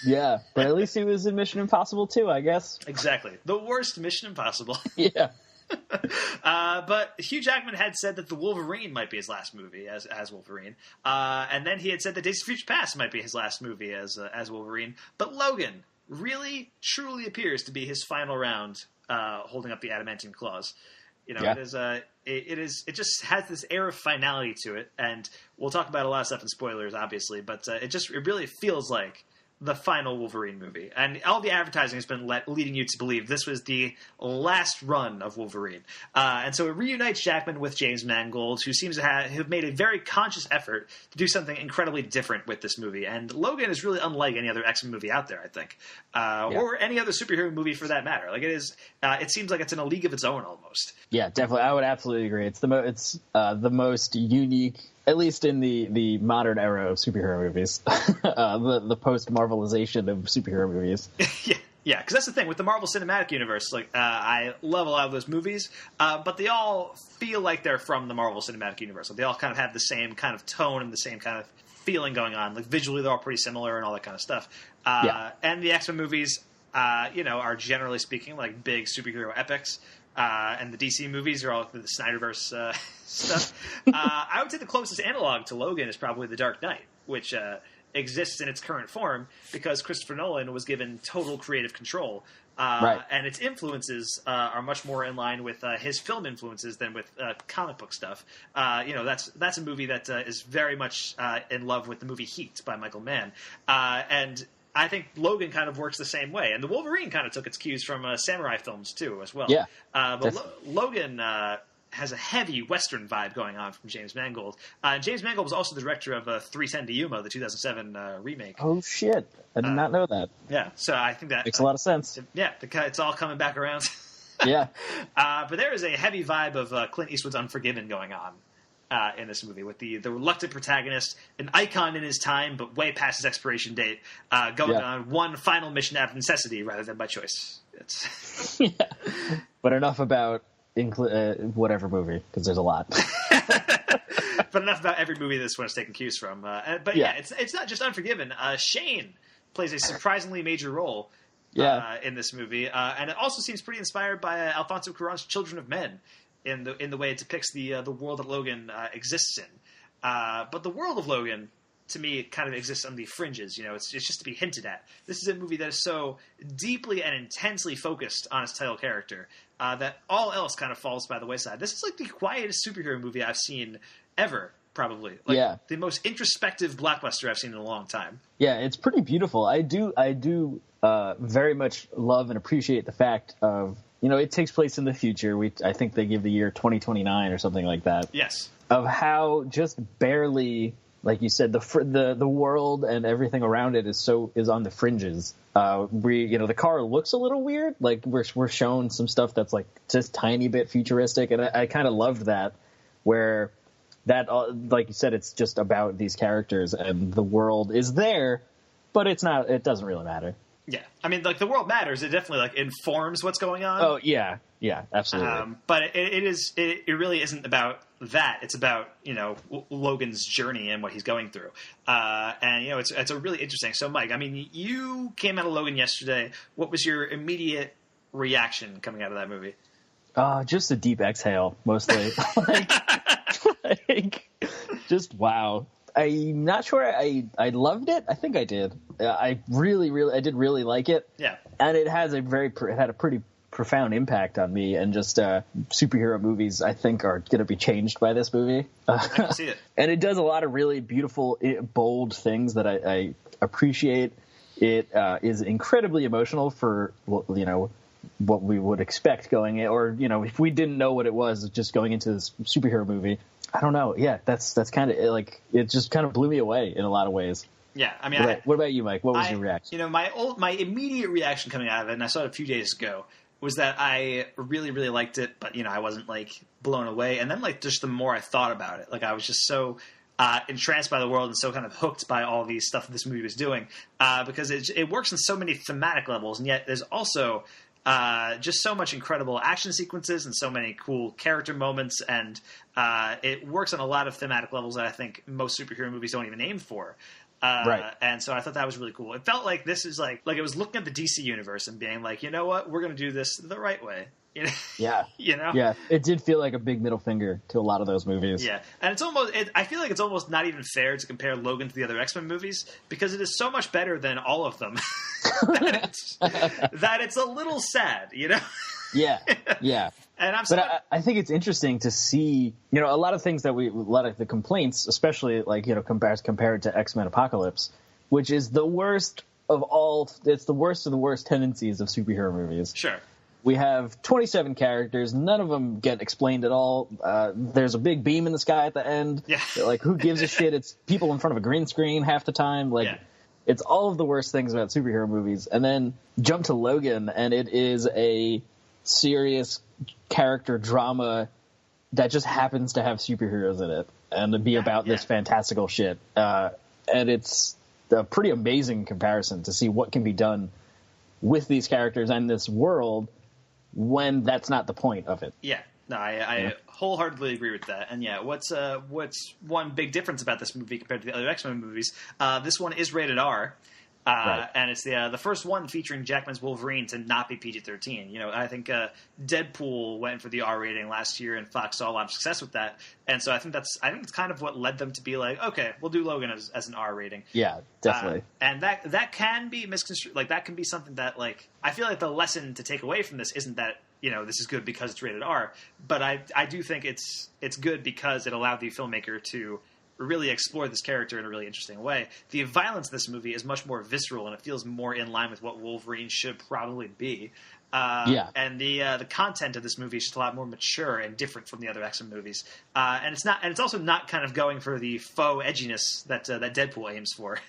Yeah, but at least he was in Mission Impossible 2, I guess. Exactly. The worst Mission Impossible. Yeah. But Hugh Jackman had said that The Wolverine might be his last movie as Wolverine, and then he had said that Days of Future Past might be his last movie as Wolverine. But Logan really, truly appears to be his final round, holding up the adamantium claws. You know, it just has this air of finality to it, and we'll talk about a lot of stuff in spoilers, obviously. But it really feels like the final Wolverine movie, and all the advertising has been leading you to believe this was the last run of Wolverine, and so it reunites Jackman with James Mangold, who seems to have made a very conscious effort to do something incredibly different with this movie. And Logan is really unlike any other X-Men movie out there, I think, or any other superhero movie for that matter. Like it seems like it's in a league of its own almost. Yeah, definitely, I would absolutely agree. It's the most unique, at least in the modern era of superhero movies, the post-Marvelization of superhero movies. Yeah, because that's the thing with the Marvel Cinematic Universe. Like, I love a lot of those movies, but they all feel like they're from the Marvel Cinematic Universe. Like, they all kind of have the same kind of tone and the same kind of feeling going on. Like, visually, they're all pretty similar and all that kind of stuff. And the X-Men movies, are generally speaking like big superhero epics. And the DC movies are all the Snyderverse stuff. I would say the closest analog to Logan is probably The Dark Knight, which exists in its current form because Christopher Nolan was given total creative control. And its influences are much more in line with his film influences than with comic book stuff. That's a movie that is very much in love with the movie Heat by Michael Mann. And I think Logan kind of works the same way. And the Wolverine kind of took its cues from samurai films, too, as well. Yeah. But Logan has a heavy Western vibe going on from James Mangold. James Mangold was also the director of 310 to Yuma, the 2007 remake. Oh, shit. I did not know that. Yeah, so I think that makes a lot of sense. It's all coming back around. Yeah. But there is a heavy vibe of Clint Eastwood's Unforgiven going on. In this movie, with the reluctant protagonist, an icon in his time, but way past his expiration date, going on one final mission out of necessity rather than by choice. But enough about whatever movie, because there's a lot. But enough about every movie this one is taking cues from. It's not just Unforgiven. Shane plays a surprisingly major role in this movie, and it also seems pretty inspired by Alfonso Cuarón's Children of Men. In the way it depicts the world that Logan exists in, but the world of Logan to me, it kind of exists on the fringes. It's just to be hinted at. This is a movie that is so deeply and intensely focused on its title character that all else kind of falls by the wayside. This is like the quietest superhero movie I've seen ever, probably. The most introspective blockbuster I've seen in a long time. Yeah, it's pretty beautiful. I do very much love and appreciate the fact of, it takes place in the future. I think they give the year 2029 or something like that. Yes. Of how just barely, like you said, the world and everything around it is on the fringes. The car looks a little weird. Like we're shown some stuff that's like just tiny bit futuristic, and I kind of loved that, where that, like you said, it's just about these characters and the world is there, but it's not. It doesn't really matter. Yeah, I mean, like the world matters. It definitely like informs what's going on. Oh yeah, absolutely. But it really isn't about that. It's about Logan's journey and what he's going through. And it's a really interesting. So Mike, I mean, you came out of Logan yesterday. What was your immediate reaction coming out of that movie? Just a deep exhale, mostly. Just wow. I'm not sure I loved it. I think I did. I did really like it. Yeah. And it has it had a pretty profound impact on me, and just superhero movies I think are going to be changed by this movie. I can see it. And it does a lot of really beautiful, bold things that I appreciate. It is incredibly emotional for, what we would expect going in, or, if we didn't know what it was just going into this superhero movie. I don't know. Yeah, that's kind of like, it just kind of blew me away in a lot of ways. Yeah, I mean, what about you, Mike? What was your reaction? My immediate reaction coming out of it, and I saw it a few days ago, was that I really, really liked it, but I wasn't like blown away. And then like just the more I thought about it, like I was just so entranced by the world and so kind of hooked by all these stuff that this movie was doing, because it works in so many thematic levels, and yet there's also just so much incredible action sequences and so many cool character moments, and it works on a lot of thematic levels that I think most superhero movies don't even aim for. Right. And so I thought that was really cool. It felt like this is like it was looking at the DC universe and being like, you know what, we're going to do this the right way. Yeah. Yeah. It did feel like a big middle finger to a lot of those movies. Yeah. And I feel like it's almost not even fair to compare Logan to the other X-Men movies, because it is so much better than all of them that it's a little sad, Yeah. And I think it's interesting to see, a lot of things that a lot of the complaints, especially like, compared to X-Men Apocalypse, which is the worst of all. It's the worst of the worst tendencies of superhero movies. Sure. We have 27 characters. None of them get explained at all. There's a big beam in the sky at the end. Yeah. Like, who gives a shit? It's people in front of a green screen half the time. Like, It's all of the worst things about superhero movies. And then jump to Logan, and it is a serious character drama that just happens to have superheroes in it and to be about this fantastical shit. And it's a pretty amazing comparison to see what can be done with these characters and this world when that's not the point of it. Yeah. No, I wholeheartedly agree with that. And what's one big difference about this movie compared to the other X-Men movies? This one is rated R. Right. And it's the first one featuring Jackman's Wolverine to not be PG-13. I think Deadpool went for the R rating last year, and Fox saw a lot of success with that. And so I think it's kind of what led them to be like, okay, we'll do Logan as an R rating. Yeah, definitely. And that can be misconstrued. Like, that can be something that, like, I feel like the lesson to take away from this isn't that, this is good because it's rated R, but I do think it's good because it allowed the filmmaker to really explore this character in a really interesting way. The violence in this movie is much more visceral, and it feels more in line with what Wolverine should probably be. And the content of this movie is just a lot more mature and different from the other X-Men movies. And it's also not kind of going for the faux edginess that Deadpool aims for.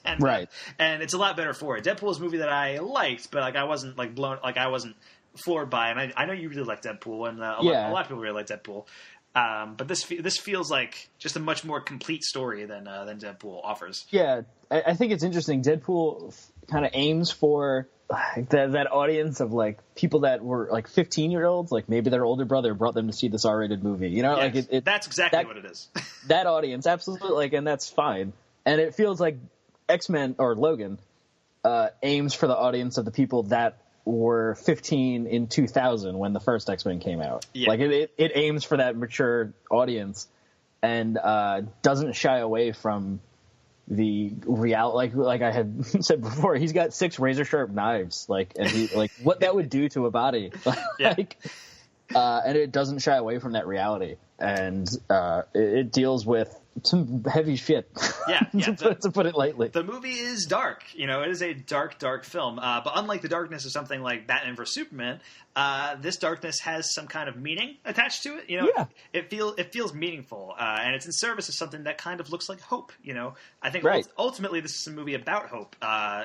And, right. And it's a lot better for it. Deadpool is a movie that I liked, but I wasn't I wasn't floored by. And I know you really like Deadpool, and a lot of people really like Deadpool. But this feels like just a much more complete story than Deadpool offers. Yeah, I think it's interesting. Deadpool kind of aims for that audience of like people that were like 15-year-olds, like maybe their older brother brought them to see this R-rated movie. Yes, like that's exactly what it is. That audience, absolutely, and that's fine. And it feels like X-Men or Logan aims for the audience of the people that were 15 in 2000 when the first X-Men came out. Yeah. Like it aims for that mature audience and doesn't shy away from real, like I had said before, he's got 6 razor sharp knives, and he what that would do to a body, and it doesn't shy away from that reality, and it deals with some heavy shit. Yeah, to put it lightly. The movie is dark. It is a dark film. But unlike the darkness of something like Batman vs Superman, this darkness has some kind of meaning attached to it. It feels meaningful, and it's in service of something that kind of looks like hope. I think ultimately this is a movie about hope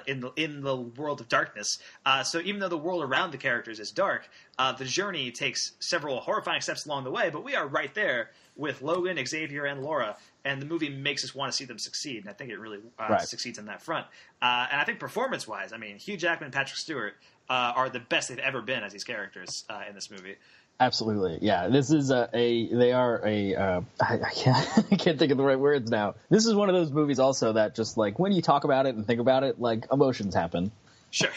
in the world of darkness. So even though the world around the characters is dark, the journey takes several horrifying steps along the way. But we are right there with Logan, Xavier, and Laura, and the movie makes us want to see them succeed, and I think it really succeeds on that front. And I think performance-wise, Hugh Jackman and Patrick Stewart are the best they've ever been as these characters in this movie. Absolutely, yeah. This is I can't think of the right words now. This is one of those movies also that just when you talk about it and think about it, emotions happen. Sure.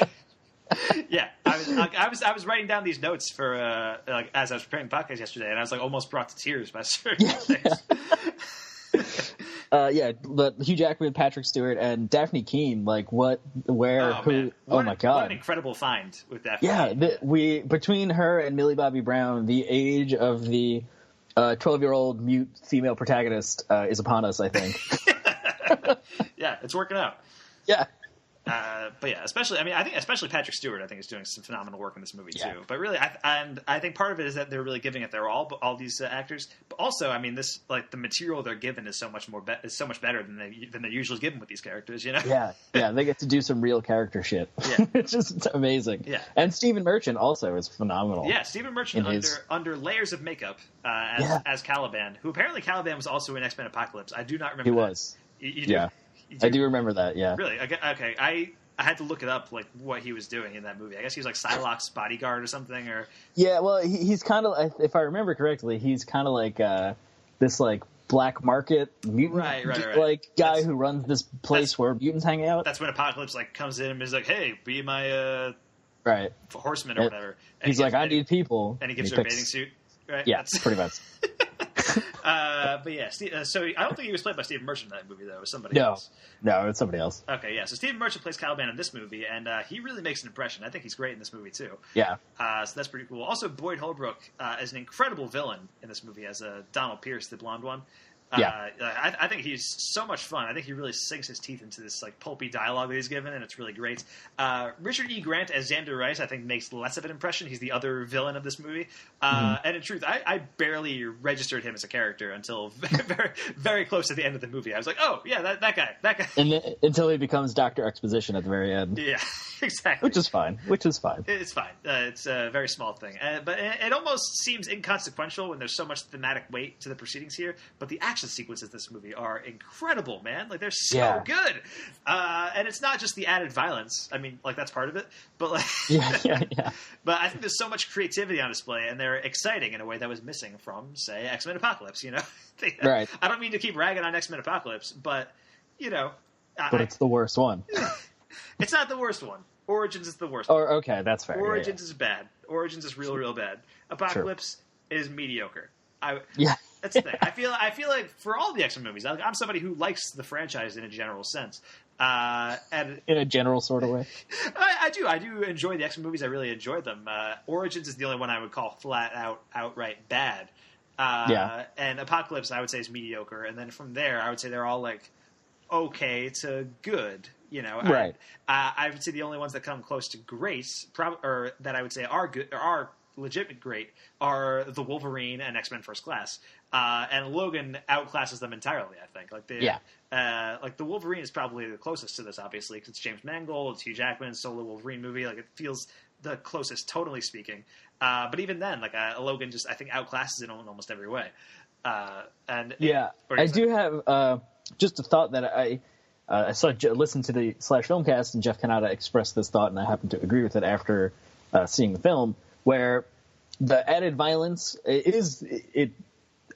Yeah, I was writing down these notes for as I was preparing the podcast yesterday, and I was almost brought to tears by certain things. But Hugh Jackman, Patrick Stewart, and Daphne Keane, my God! What an incredible find with Daphne. Yeah, between her and Millie Bobby Brown, the age of the 12-year-old mute female protagonist is upon us, I think. Yeah, it's working out. Yeah. But yeah, especially Patrick Stewart, I think, is doing some phenomenal work in this movie too. But really, I think part of it is that they're really giving it their all these actors. But also, this the material they're given is so much better than they're usually given with these characters. Yeah, they get to do some real character shit. Yeah, it's just amazing. Yeah, and Stephen Merchant also is phenomenal. Yeah, Stephen Merchant under layers of makeup as Caliban, who apparently Caliban was also in X-Men Apocalypse. I do not remember. He was. You do? Yeah. I do remember that, yeah. Really? Okay. I had to look it up, what he was doing in that movie. I guess he was Psylocke's bodyguard or something, or... Yeah, well, he's kind of, if I remember correctly, he's kind of this, black market mutant, guy who runs this place where mutants hang out. That's when Apocalypse, comes in and is hey, be my, horseman or whatever. And he's I need people. And he gives her a bathing suit, right? Yeah, pretty much. But yeah, so I don't think he was played by Stephen Merchant in that movie, though. It was somebody else. No, it's somebody else. Okay, yeah. So Stephen Merchant plays Caliban in this movie, and he really makes an impression. I think he's great in this movie, too. Yeah. So that's pretty cool. Also, Boyd Holbrook is an incredible villain in this movie as Donald Pierce, the blonde one. I think he's so much fun. I think he really sinks his teeth into this pulpy dialogue that he's given, and it's really great. Richard E. Grant as Xander Rice, I think, makes less of an impression. He's the other villain of this movie. And in truth, I barely registered him as a character until very, very close to the end of the movie. I was oh, yeah, that guy. And then, until he becomes Dr. Exposition at the very end. Yeah, exactly. Which is fine. It's fine. It's a very small thing. But it almost seems inconsequential when there's so much thematic weight to the proceedings here. But the action sequences in this movie are incredible, man. They're so good. And it's not just the added violence. That's part of it. But yeah. But I think there's so much creativity on display, and they're exciting in a way that was missing from, say, X-Men Apocalypse. Right. I don't mean to keep ragging on X-Men Apocalypse, but but it's the worst one. It's not the worst one. Origins is the worst one. Okay, that's fair. Origins is bad. Origins is real bad. Apocalypse is mediocre. That's the thing. I feel like for all the X-Men movies, I'm somebody who likes the franchise in a general sense. And in a general sort of way. I do enjoy the X-Men movies. I really enjoy them. Origins is the only one I would call flat out outright bad. And Apocalypse, I would say, is mediocre. And then from there, I would say they're all okay to good. Right. I would say the only ones that come close to great, or that I would say are good, or are legitimate great, are the Wolverine and X-Men First Class. And Logan outclasses them entirely, I think. The Wolverine is probably the closest to this, obviously, because it's James Mangold, it's Hugh Jackman, solo Wolverine movie. It feels the closest, tonally speaking. But even then, Logan just, I think, outclasses it in almost every way. I do have just a thought that I listened to the /FilmCast, and Jeff Kanata expressed this thought, and I happen to agree with it after seeing the film, where the added violence it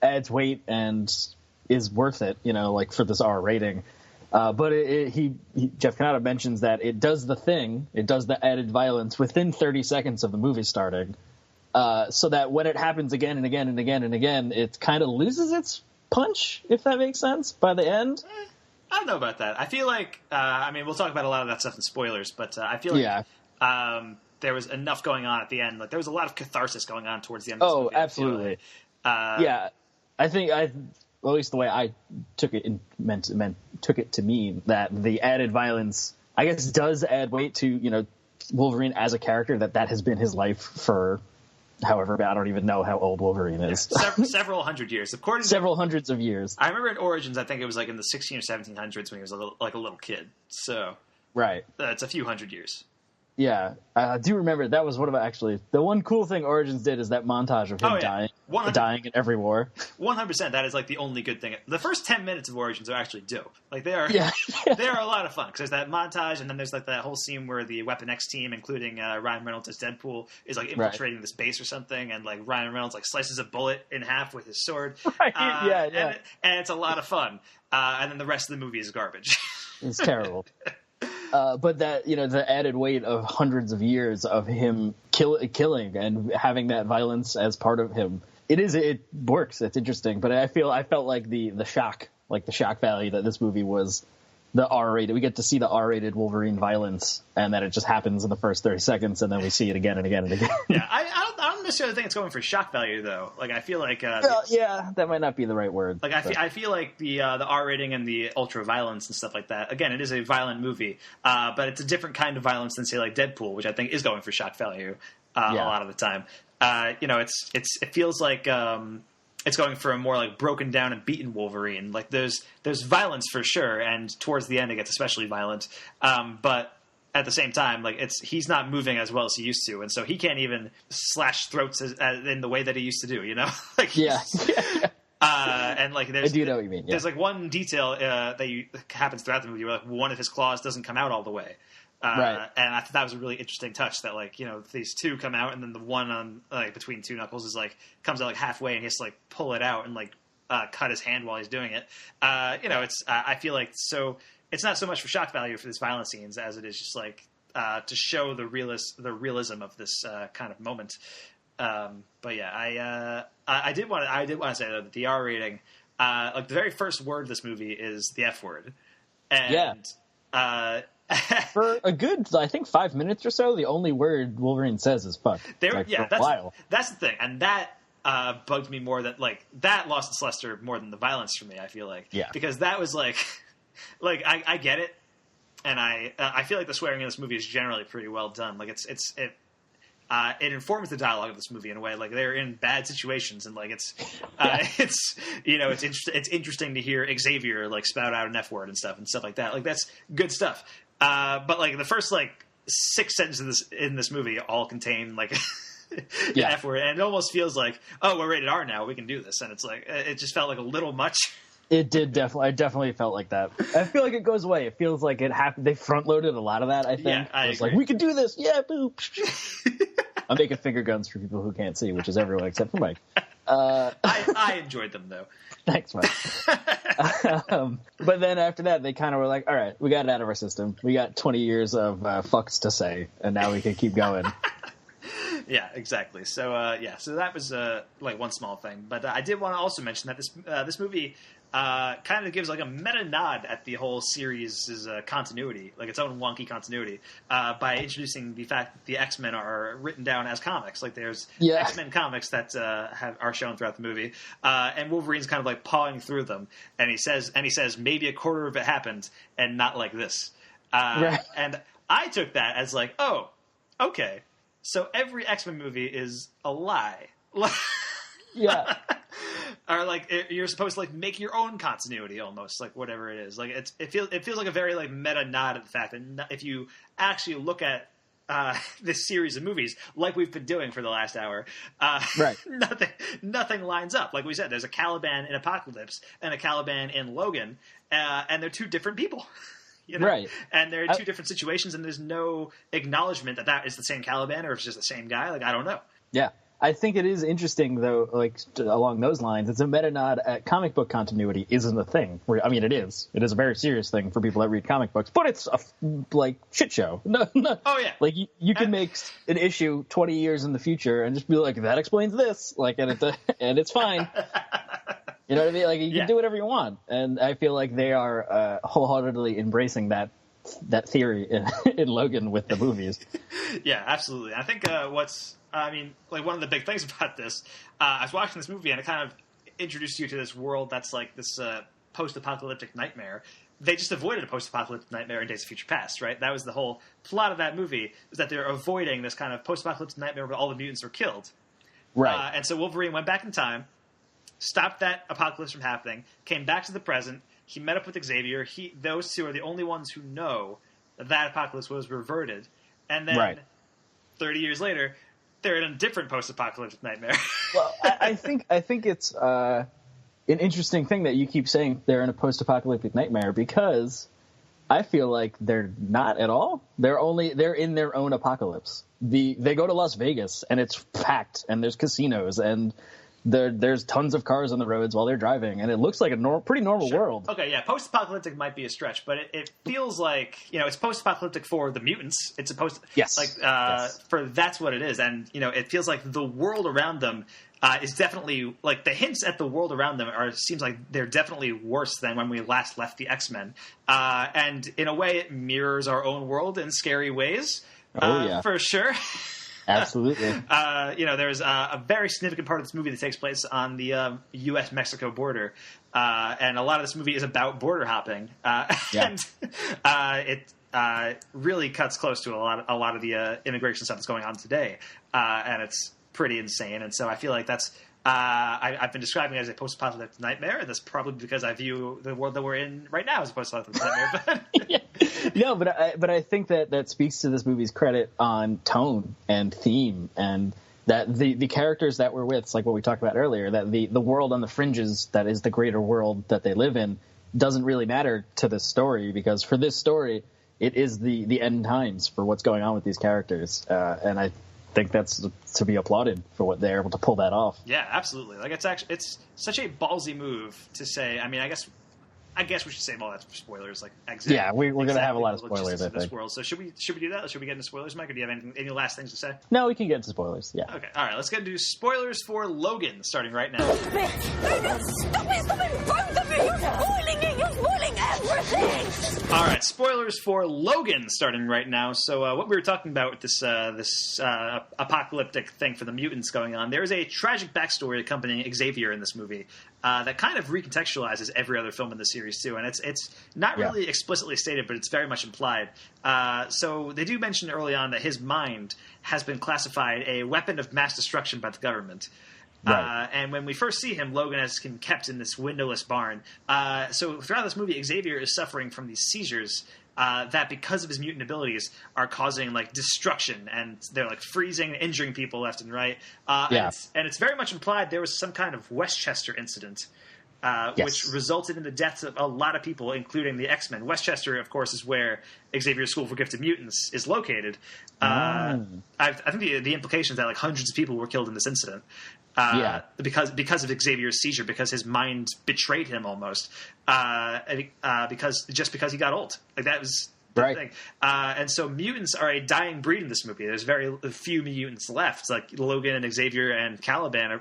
adds weight and is worth it, for this R rating. But Jeff Kanata mentions that it does the added violence within 30 seconds of the movie starting, so that when it happens again and again and again and again, it kind of loses its punch, if that makes sense, by the end. I don't know about that. I feel like, we'll talk about a lot of that stuff in spoilers, but I feel like there was enough going on at the end. Like, there was a lot of catharsis going on towards the end of this movie. Absolutely. I think at least the way I took it took it to mean that the added violence, I guess, does add weight to, Wolverine as a character, that has been his life for however, I don't even know how old Wolverine is. Several hundred years. Several hundreds of years. I remember in Origins, I think it was like in the 16 or 1700s when he was a little kid. So right, it's a few hundred years. Yeah, I do remember that was one of the one cool thing Origins did is that montage of him dying in every war. 100%. That is like the only good thing. The first 10 minutes of Origins are actually dope. Like they are, they are a lot of fun because there's that montage, and then there's like that whole scene where the Weapon X team, including Ryan Reynolds as Deadpool, is like infiltrating this base or something, and like Ryan Reynolds like slices a bullet in half with his sword. Right. And it's a lot of fun. And then the rest of the movie is garbage. It's terrible. But that, the added weight of hundreds of years of him killing and having that violence as part of him, it works. It's interesting. But I felt like the shock value that this movie was the R-rated. We get to see the R-rated Wolverine violence, and that it just happens in the first 30 seconds, and then we see it again and again and again. Yeah, I don't necessarily think it's going for shock value, though. Like, I feel like... that might not be the right word. Like, I feel like the R rating and the ultra violence and stuff like that, again, it is a violent movie, but it's a different kind of violence than, say, like Deadpool, which I think is going for shock value a lot of the time. It feels like... it's going for a more like broken down and beaten Wolverine. Like there's violence for sure, and towards the end it gets especially violent. But at the same time, like he's not moving as well as he used to, and so he can't even slash throats in the way that he used to do. Like and like I do know what you mean. Yeah. There's like one detail that happens throughout the movie where like one of his claws doesn't come out all the way. Right. And I thought that was a really interesting touch that like, these two come out and then the one on like between two knuckles is like comes out like halfway and he has to like pull it out and like cut his hand while he's doing it. I feel like it's not so much for shock value for these violent scenes as it is just like to show the realism of this kind of moment. But yeah, I did want to say that the R rating, like the very first word of this movie is the F word. And for a good, I think, 5 minutes or so, the only word Wolverine says is "fuck." That's the thing, and that bugged me more. That like that lost its luster more than the violence for me. I feel like, because that was like I get it, and I feel like the swearing in this movie is generally pretty well done. Like it informs the dialogue of this movie in a way. Like they're in bad situations, and like it's interesting to hear Xavier like spout out an F word and stuff like that. Like that's good stuff. But like the first like 6 sentences in this movie all contain like an F word, and it almost feels like, oh, we're rated R now, we can do this, and it's like it just felt like a little much. It did definitely. I definitely felt like that. I feel like it goes away. It feels like it happened. They front loaded a lot of that. I think. Yeah, I agree. Like we can do this. Yeah, boop. I'm making finger guns for people who can't see, which is everyone except for Mike. I enjoyed them though. Thanks, Mike. But then after that, they kind of were like, "All right, we got it out of our system. We got 20 years of fucks to say, and now we can keep going." Yeah, exactly. So so that was like one small thing, but I did want to also mention that this movie kind of gives like a meta nod at the whole series' continuity, like its own wonky continuity, by introducing the fact that the X-Men are written down as comics. Like there's X-Men comics that are shown throughout the movie, and Wolverine's kind of like pawing through them, and he says maybe a quarter of it happened, and not like this. And I took that as like, oh, okay. So every X-Men movie is a lie. Yeah. Or like you're supposed to like make your own continuity almost, like whatever it is. Like it feels like a very like meta nod at the fact that if you actually look at this series of movies like we've been doing for the last hour, nothing lines up. Like we said, there's a Caliban in Apocalypse and a Caliban in Logan, and they're two different people. Right. And they're in two different situations, and there's no acknowledgement that is the same Caliban or if it's just the same guy. Like, I don't know. Yeah. I think it is interesting, though, like, along those lines, it's a meta-nod at comic book continuity isn't a thing. I mean, it is. It is a very serious thing for people that read comic books, but it's a, like, shit show. No. Oh, yeah. Like, you can make an issue 20 years in the future and just be like, that explains this. Like, and it's fine. You know what I mean? Like, you can do whatever you want. And I feel like they are wholeheartedly embracing that theory in Logan with the movies. Yeah, absolutely. I think one of the big things about this, I was watching this movie and it kind of introduced you to this world that's like this post-apocalyptic nightmare. They just avoided a post-apocalyptic nightmare in Days of Future Past, right? That was the whole plot of that movie, is that they're avoiding this kind of post-apocalyptic nightmare where all the mutants were killed. Right. And so Wolverine went back in time, stopped that apocalypse from happening, came back to the present. He met up with Xavier. Those two are the only ones who know that apocalypse was reverted. And then 30 years later, they're in a different post-apocalyptic nightmare. Well, I think it's an interesting thing that you keep saying they're in a post-apocalyptic nightmare, because I feel like they're not at all. They're in their own apocalypse. They go to Las Vegas and it's packed and there's casinos and there's tons of cars on the roads while they're driving, and it looks like a pretty normal world. Okay, yeah, post-apocalyptic might be a stretch, but it feels like, it's post-apocalyptic for the mutants. It's supposed to, for that's what it is, and it feels like the world around them is definitely, like, the hints at the world around them seems like they're definitely worse than when we last left the X-Men, and in a way it mirrors our own world in scary ways. For sure. Absolutely. There's a very significant part of this movie that takes place on the U.S.-Mexico border, and a lot of this movie is about border hopping, and it really cuts close to a lot of the immigration stuff that's going on today, and it's pretty insane. And so I feel like that's I've been describing it as a post-apocalyptic nightmare. That's probably because I view the world that we're in right now as a post-apocalyptic nightmare. No, but I think that speaks to this movie's credit on tone and theme, and that the characters that we're with, it's like what we talked about earlier, that the world on the fringes that is the greater world that they live in doesn't really matter to this story, because for this story, it is the end times for what's going on with these characters, and I think that's to be applauded for what they're able to pull that off. Yeah, absolutely. Like, it's such a ballsy move to say. I mean, I guess we should save all that for spoilers. Like, we're going to have a lot of spoilers, I think. This world. So should we do that? Should we get into spoilers, Mike? Or do you have any last things to say? No, we can get into spoilers. Yeah. Okay. All right. Let's get into spoilers for Logan, starting right now. Stop it! Both of you! You're spoiling it! You're spoiling everything! All right. Spoilers for Logan, starting right now. So what we were talking about with this apocalyptic thing for the mutants going on, there is a tragic backstory accompanying Xavier in this movie. That kind of recontextualizes every other film in the series too, and it's not really explicitly stated, but it's very much implied. So they do mention early on that his mind has been classified a weapon of mass destruction by the government. Right. And when we first see him, Logan has been kept in this windowless barn. So throughout this movie, Xavier is suffering from these seizures that, because of his mutant abilities, are causing like destruction, and they're like freezing and injuring people left and right. And it's very much implied there was some kind of Westchester incident, which resulted in the deaths of a lot of people, including the X-Men. Westchester, of course, is where Xavier's School for Gifted Mutants is located. I think the implication is that like hundreds of people were killed in this incident. Because of Xavier's seizure, because his mind betrayed him almost, because he got old. Like, that was the thing. And so mutants are a dying breed in this movie. There's very few mutants left. Like Logan and Xavier and Caliban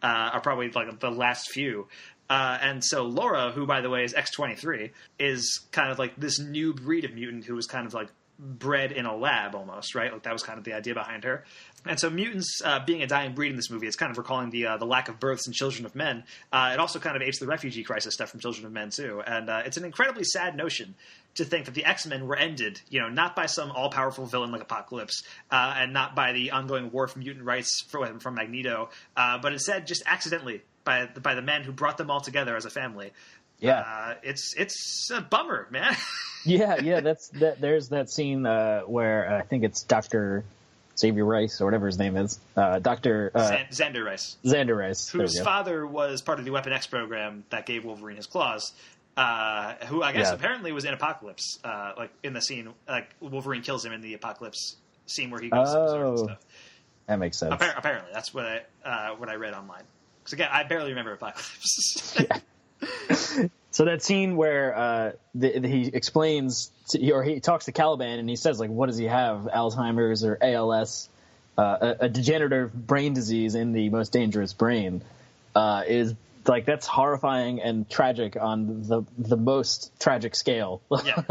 are probably like the last few. And so Laura, who by the way is X-23, is kind of like this new breed of mutant who was kind of like bred in a lab almost, right? Like, that was kind of the idea behind her. And so mutants being a dying breed in this movie, it's kind of recalling the lack of births in Children of Men. It also kind of apes the refugee crisis stuff from Children of Men too. And it's an incredibly sad notion to think that the X-Men were ended, not by some all-powerful villain like Apocalypse, and not by the ongoing war for mutant rights from Magneto, but instead just accidentally by the men who brought them all together as a family. Yeah, it's a bummer, man. There's that scene where I think it's Dr. Xavier Rice or whatever his name is, Dr. Xander Rice. Xander Rice, whose father was part of the Weapon X program that gave Wolverine his claws. Who I guess apparently was in Apocalypse, like in the scene, like Wolverine kills him in the Apocalypse scene where he goes to Berserk and stuff. That makes sense. Apparently, that's what I read online. Because again, I barely remember Apocalypse. So that scene where he explains, or he talks to Caliban, and he says, like, what does he have? Alzheimer's or ALS, a degenerative brain disease in the most dangerous brain, is like that's horrifying and tragic on the most tragic scale. Yeah.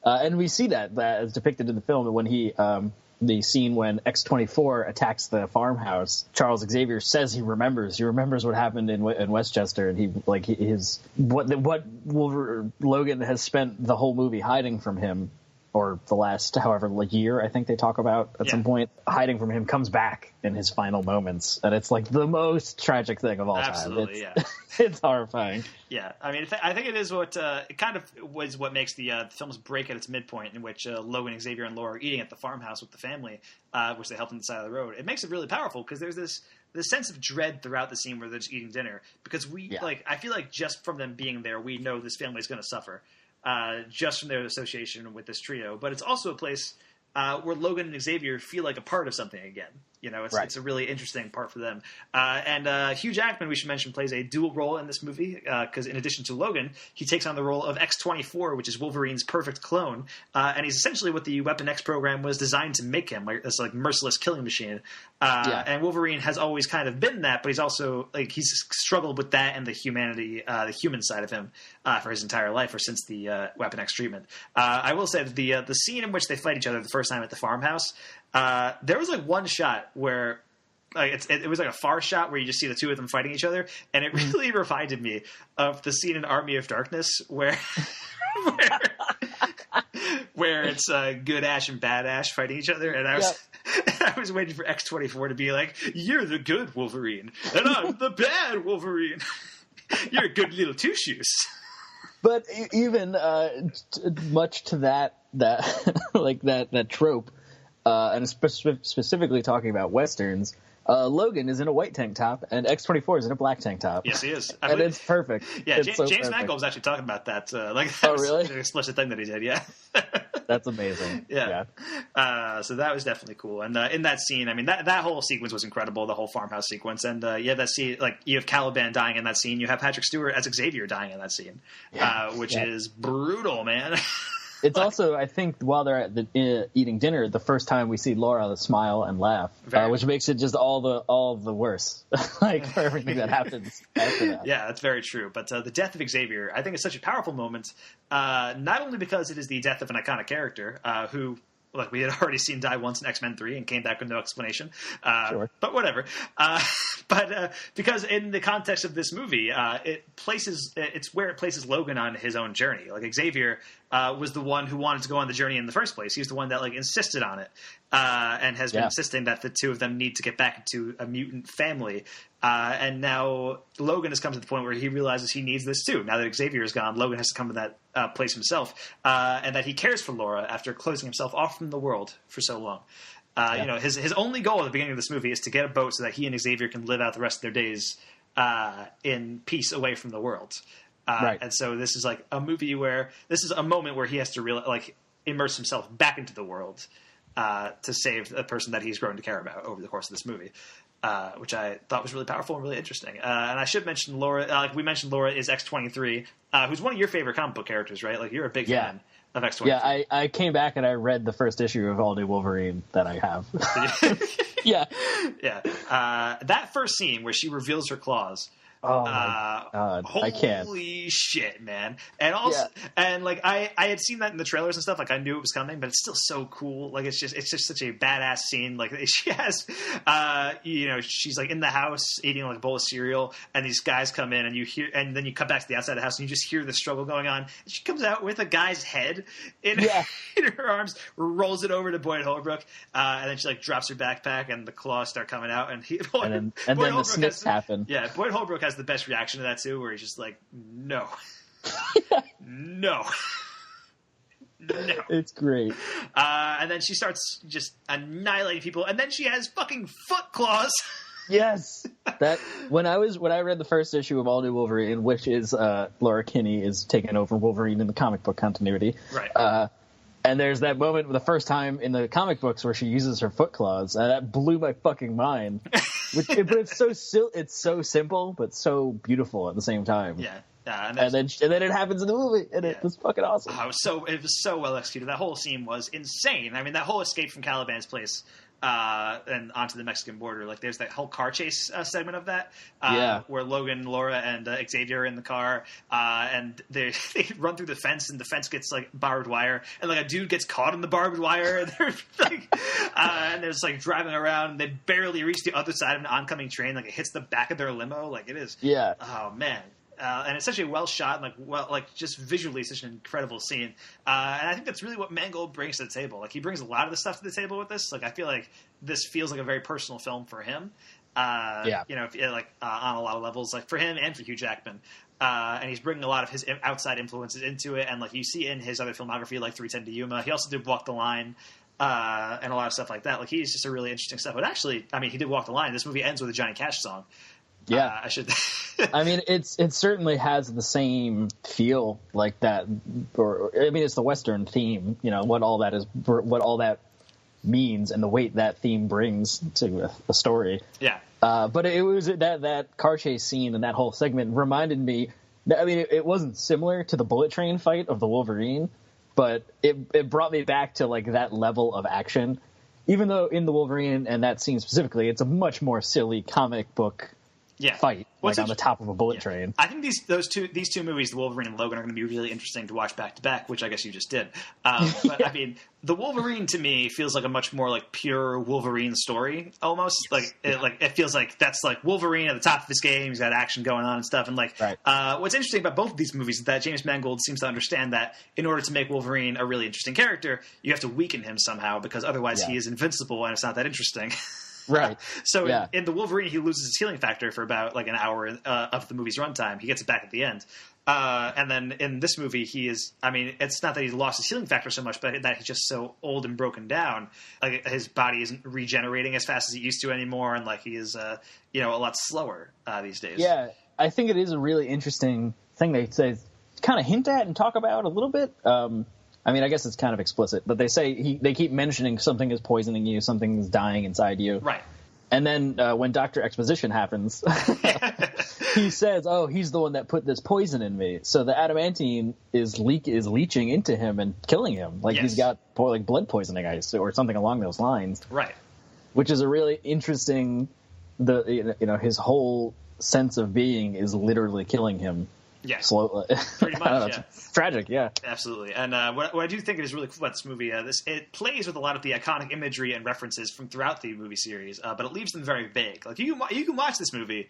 And we see that as depicted in the film when the scene when X-24 attacks the farmhouse. Charles Xavier says he remembers what happened in Westchester, and what Logan has spent the whole movie hiding from him, or the last however year I think they talk about at some point, hiding from him, comes back in his final moments, and it's like the most tragic thing of all time. Absolutely, yeah. It's horrifying. Yeah, I mean, I think it is what it kind of was what makes the film's break at its midpoint, in which Logan, Xavier, and Laura are eating at the farmhouse with the family, which they helped on the side of the road. It makes it really powerful because there's this sense of dread throughout the scene where they're just eating dinner, because I feel like just from them being there, we know this family is going to suffer. Just from their association with this trio. But it's also a place where Logan and Xavier feel like a part of something again. You know, it's a really interesting part for them. And Hugh Jackman, we should mention, plays a dual role in this movie, because in addition to Logan, he takes on the role of X-24, which is Wolverine's perfect clone. And he's essentially what the Weapon X program was designed to make him, this merciless killing machine. And Wolverine has always kind of been that, but he's also he's struggled with that and the human side of him for his entire life, or since the Weapon X treatment. I will say that the scene in which they fight each other the first time at the farmhouse, there was one shot where it was a far shot where you just see the two of them fighting each other, and it really reminded me of the scene in Army of Darkness where it's good Ash and bad Ash fighting each other, and I was waiting for X-24 to be like, "You're the good Wolverine, and I'm the bad Wolverine. You're a good little two shoes." But even much to that that trope, and specifically talking about Westerns, Logan is in a white tank top and X-24 is in a black tank top. Yes, he is. And it's perfect. Yeah, it's James Mangold was actually talking about that. That was really? an explicit thing that he did, yeah. That's amazing. Yeah. So that was definitely cool. And in that scene, I mean, that whole sequence was incredible, the whole farmhouse sequence. And you have that scene, you have Caliban dying in that scene. You have Patrick Stewart as Xavier dying in that scene, which is brutal, man. It's also, I think, while they're at eating dinner, the first time we see Laura smile and laugh, which makes it just all the worse, for everything that happens after that. Yeah, that's very true. But the death of Xavier, I think, is such a powerful moment, not only because it is the death of an iconic character who, we had already seen die once in X-Men 3 and came back with no explanation. Sure. But whatever. But because in the context of this movie, it's where it places Logan on his own journey. Xavier was the one who wanted to go on the journey in the first place. He was the one that insisted on it, and has been insisting that the two of them need to get back into a mutant family. And now Logan has come to the point where he realizes he needs this too. Now that Xavier is gone, Logan has to come to that place himself, and that he cares for Laura after closing himself off from the world for so long. His only goal at the beginning of this movie is to get a boat so that he and Xavier can live out the rest of their days in peace away from the world. And so this is a movie where this is a moment where he has to immerse himself back into the world to save a person that he's grown to care about over the course of this movie. Which I thought was really powerful and really interesting. And I should mention Laura. We mentioned Laura is X-23, who's one of your favorite comic book characters, right? You're a big fan of X-23. Yeah, I came back and I read the first issue of All New Wolverine that I have. Yeah. That first scene where she reveals her claws. Oh my God! I can't. Holy shit, man! And also, and I had seen that in the trailers and stuff. I knew it was coming, but it's still so cool. It's just such a badass scene. She has, she's in the house eating a bowl of cereal, and these guys come in, and you hear, and then you come back to the outside of the house, and you just hear the struggle going on. And she comes out with a guy's head in her arms, rolls it over to Boyd Holbrook, and then she drops her backpack, and the claws start coming out, and then the snips happen. Yeah, Boyd Holbrook has the best reaction to that too, where he's just no. No. It's great. And then she starts just annihilating people, and then she has fucking foot claws. Yes. That when I read the first issue of All New Wolverine, which is Laura Kinney is taking over Wolverine in the comic book continuity. Right. And there's that moment the first time in the comic books where she uses her foot claws, and that blew my fucking mind. But it's so simple, but so beautiful at the same time. Yeah. And then it happens in the movie, and it was fucking awesome. It was so well executed. That whole scene was insane. I mean, that whole escape from Caliban's place and onto the Mexican border. Like there's that whole car chase segment of that, where Logan, Laura, and Xavier are in the car, and they run through the fence, and the fence gets like barbed wire, and like a dude gets caught in the barbed wire, and they're like, and they're just like driving around, and they barely reach the other side of an oncoming train, like it hits the back of their limo, like it is. Yeah. Oh man. And it's such a well shot, like just visually such an incredible scene. And I think that's really what Mangold brings to the table. Like he brings a lot of the stuff to the table with this. Like I feel like this feels like a very personal film for him. On a lot of levels, like for him and for Hugh Jackman. And he's bringing a lot of his outside influences into it. And like you see in his other filmography, like 310 to Yuma, he also did Walk the Line. And a lot of stuff like that. Like he's just a really interesting stuff. But actually, I mean, he did Walk the Line. This movie ends with a Johnny Cash song. Yeah, I should. I mean, it certainly has the same feel like that. Or I mean, it's the Western theme. You know what all that means, and the weight that theme brings to a story. Yeah. But it was that car chase scene and that whole segment reminded me. I mean, it wasn't similar to the bullet train fight of the Wolverine, but it brought me back to like that level of action. Even though in the Wolverine and that scene specifically, it's a much more silly comic book. Fight like on the top of a bullet train. I think these two movies, The Wolverine and Logan, are going to be really interesting to watch back to back, which I guess you just did. But I mean, The Wolverine to me feels like a much more like pure Wolverine story, almost it feels like that's like Wolverine at the top of his game. He's got action going on and stuff. And like, what's interesting about both of these movies is that James Mangold seems to understand that in order to make Wolverine a really interesting character, you have to weaken him somehow because otherwise he is invincible and it's not that interesting. Right. So in the Wolverine, he loses his healing factor for about like an hour of the movie's runtime. He gets it back at the end. And then in this movie, it's not that he's lost his healing factor so much, but that he's just so old and broken down. Like his body isn't regenerating as fast as it used to anymore. And like he is, a lot slower these days. Yeah. I think it is a really interesting thing they say, kind of hint at and talk about a little bit. I mean, I guess it's kind of explicit, but they say they keep mentioning something is poisoning you, something is dying inside you. Right. And then when Dr. Exposition happens, he says, "Oh, he's the one that put this poison in me." So the adamantine is leaching into him and killing him. Like he's got like blood poisoning, or something along those lines. Right. Which is a really interesting. His whole sense of being is literally killing him. Yeah, slowly. Pretty much. It's tragic. Yeah, absolutely. And what I do think is really cool about this movie, it plays with a lot of the iconic imagery and references from throughout the movie series, but it leaves them very vague. Like you can watch this movie,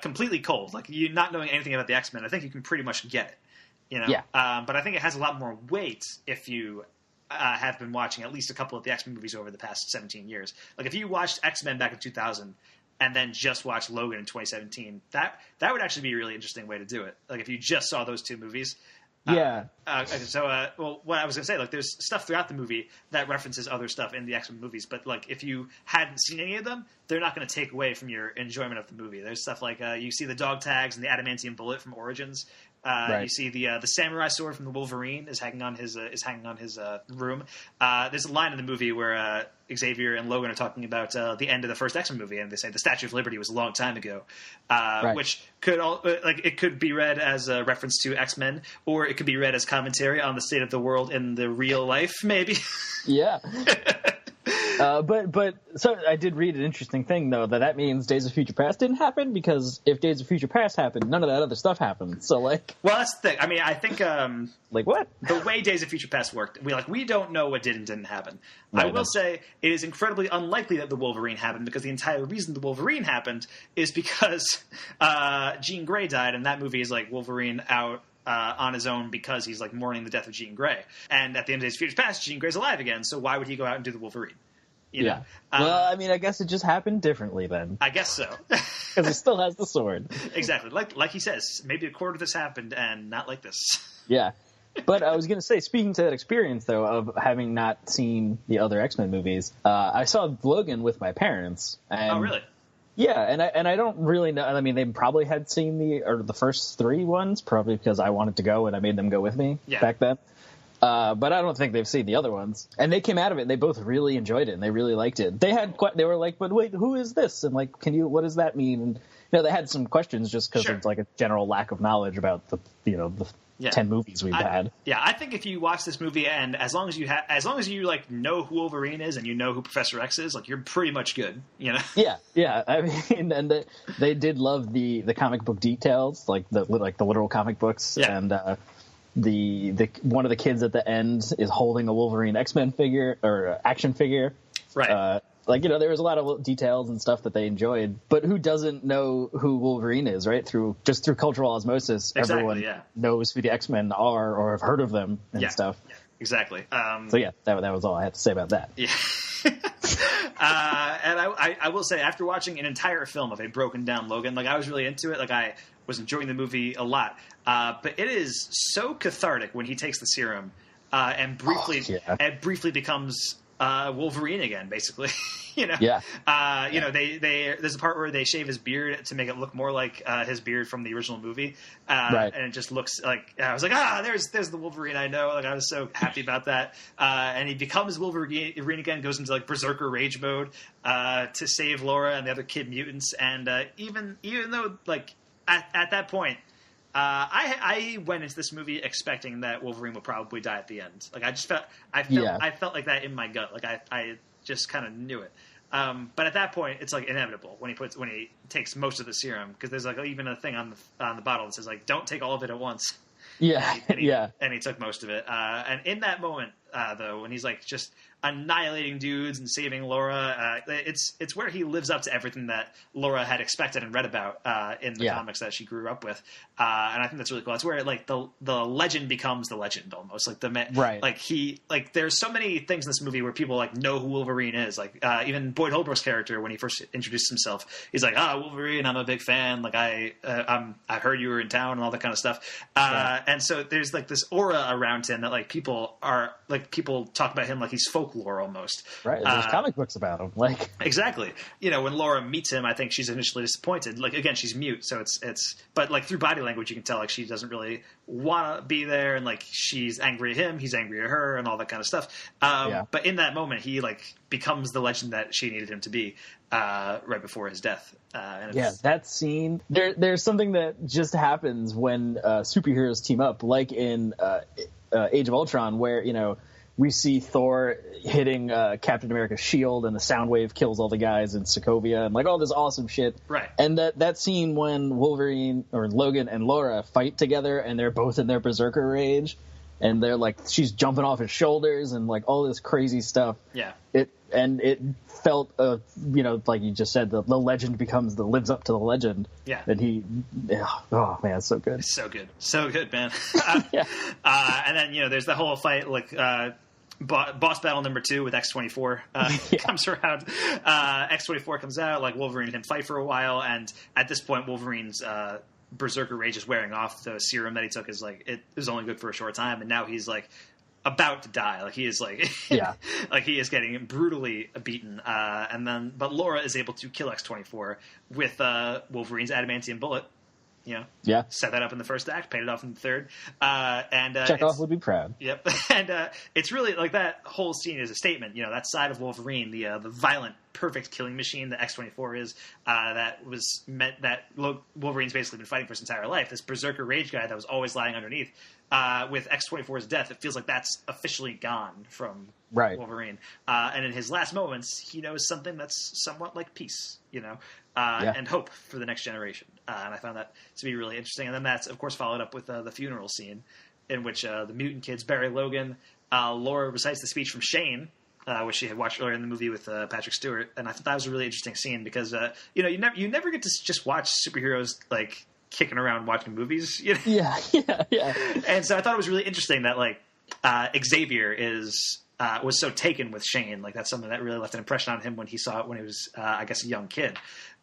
completely cold, like you not knowing anything about the X-Men. I think you can pretty much get it. Yeah. But I think it has a lot more weight if you have been watching at least a couple of the X-Men movies over the past 17 years. Like if you watched X-Men back in 2000. And then just watch Logan in 2017. That would actually be a really interesting way to do it. Like if you just saw those two movies. What I was going to say, like there's stuff throughout the movie that references other stuff in the X-Men movies, but like if you hadn't seen any of them, they're not going to take away from your enjoyment of the movie. There's stuff like you see the dog tags and the adamantium bullet from Origins. You see the samurai sword from the Wolverine is hanging on his room. There's a line in the movie where Xavier and Logan are talking about the end of the first X-Men movie, and they say the Statue of Liberty was a long time ago, which could be read as a reference to X-Men, or it could be read as commentary on the state of the world in the real life, maybe. Yeah. But so I did read an interesting thing though that means Days of Future Past didn't happen, because if Days of Future Past happened, none of that other stuff happened. So like, well, that's the thing. I mean, I think like what the way Days of Future Past worked, we don't know what did and didn't happen. I will say it is incredibly unlikely that the Wolverine happened, because the entire reason the Wolverine happened is because Jean Grey died, and that movie is like Wolverine out. On his own because he's like mourning the death of Jean Grey, and at the end of Days of Future Past, Jean Grey's alive again. So why would he go out and do the Wolverine? You know? Well, I mean, I guess it just happened differently then. I guess so, because he still has the sword. Exactly, like he says, maybe a quarter of this happened, and not like this. Yeah, but I was going to say, speaking to that experience though of having not seen the other X-Men movies, I saw Logan with my parents. And oh, really? Yeah, and I don't really know. I mean, they probably had seen the first three ones, probably because I wanted to go and I made them go with me back then. But I don't think they've seen the other ones. And they came out of it, and they both really enjoyed it, and they really liked it. They were like, but wait, who is this? And like, what does that mean? And they had some questions just because of like a general lack of knowledge about the 10 movies we've had. Yeah, I think if you watch this movie and as long as you like know who Wolverine is and you know who Professor X is, like you're pretty much good, you know. Yeah. I mean, and they did love the comic book details, like the literal comic books, and the one of the kids at the end is holding a Wolverine X-Men figure or action figure, right? There was a lot of details and stuff that they enjoyed, but who doesn't know who Wolverine is, right? Through cultural osmosis, everyone knows who the X-Men are or have heard of them and stuff. Yeah, exactly. That was all I had to say about that. Yeah. And I will say, after watching an entire film of a broken down Logan, like I was really into it. Like I was enjoying the movie a lot. But it is so cathartic when he takes the serum and briefly becomes Wolverine again, basically. You know, there's a part where they shave his beard to make it look more like his beard from the original movie, and it just looks like I was like, there's the Wolverine I know. Like I was so happy about that, and he becomes Wolverine again, goes into like berserker rage mode to save Laura and the other kid mutants, and even though like at that point. I went into this movie expecting that Wolverine would probably die at the end. Like I felt like that in my gut. Like I just kind of knew it. But at that point, it's like inevitable when he takes most of the serum, because there's like even a thing on the bottle that says like don't take all of it at once. Yeah, and he took most of it. And in that moment, though, when he's like just annihilating dudes and saving Laura, it's where he lives up to everything that Laura had expected and read about in the comics that she grew up with. And I think that's really cool. It's where like the legend becomes the legend almost. Like there's so many things in this movie where people like know who Wolverine is. Like even Boyd Holbrook's character, when he first introduced himself, he's like, Wolverine, I'm a big fan. Like I heard you were in town and all that kind of stuff. And so there's like this aura around him that like people talk about him like he's folklore almost. Right. There's comic books about him. Like exactly. You know, when Laura meets him, I think she's initially disappointed. Like again, she's mute, so but like through body language, you can tell like she doesn't really want to be there, and like she's angry at him, he's angry at her, and all that kind of stuff. But in that moment, he like becomes the legend that she needed him to be right before his death. That scene. There's something that just happens when superheroes team up, like in Age of Ultron, where we see Thor hitting Captain America's shield, and the sound wave kills all the guys in Sokovia, and like all this awesome shit. Right. And that scene when Wolverine or Logan and Laura fight together, and they're both in their berserker rage, and they're like, she's jumping off his shoulders, and like all this crazy stuff. Yeah. It felt, like you just said, the legend lives up to the legend. Yeah. And oh man, it's so good. It's so good, man. And then there's the whole fight, like boss battle number 2 with X-24 comes around. X-24 comes out, like Wolverine and him fight for a while, and at this point, Wolverine's berserker rage is wearing off. The serum that he took is like it was only good for a short time, and now he's like about to die. Like he is like like he is getting brutally beaten. But Laura is able to kill X-24 with Wolverine's adamantium bullet. Set that up in the first act, paid it off in the third. Chekhov would be proud. Yep. And it's really like that whole scene is a statement. That side of Wolverine, the violent, perfect killing machine that X-24 is, that was meant that Wolverine's basically been fighting for his entire life. This berserker rage guy that was always lying underneath. With X-24's death, it feels like that's officially gone from Wolverine. And in his last moments, he knows something that's somewhat like peace, and hope for the next generation. And I found that to be really interesting. And then that's, of course, followed up with the funeral scene in which the mutant kids bury Logan. Laura recites the speech from Shane, which she had watched earlier in the movie with Patrick Stewart. And I thought that was a really interesting scene because, you never get to just watch superheroes, like, kicking around watching movies. Yeah. And so I thought it was really interesting that, like, Xavier was so taken with Shane. Like, that's something that really left an impression on him when he saw it when he was, I guess, a young kid.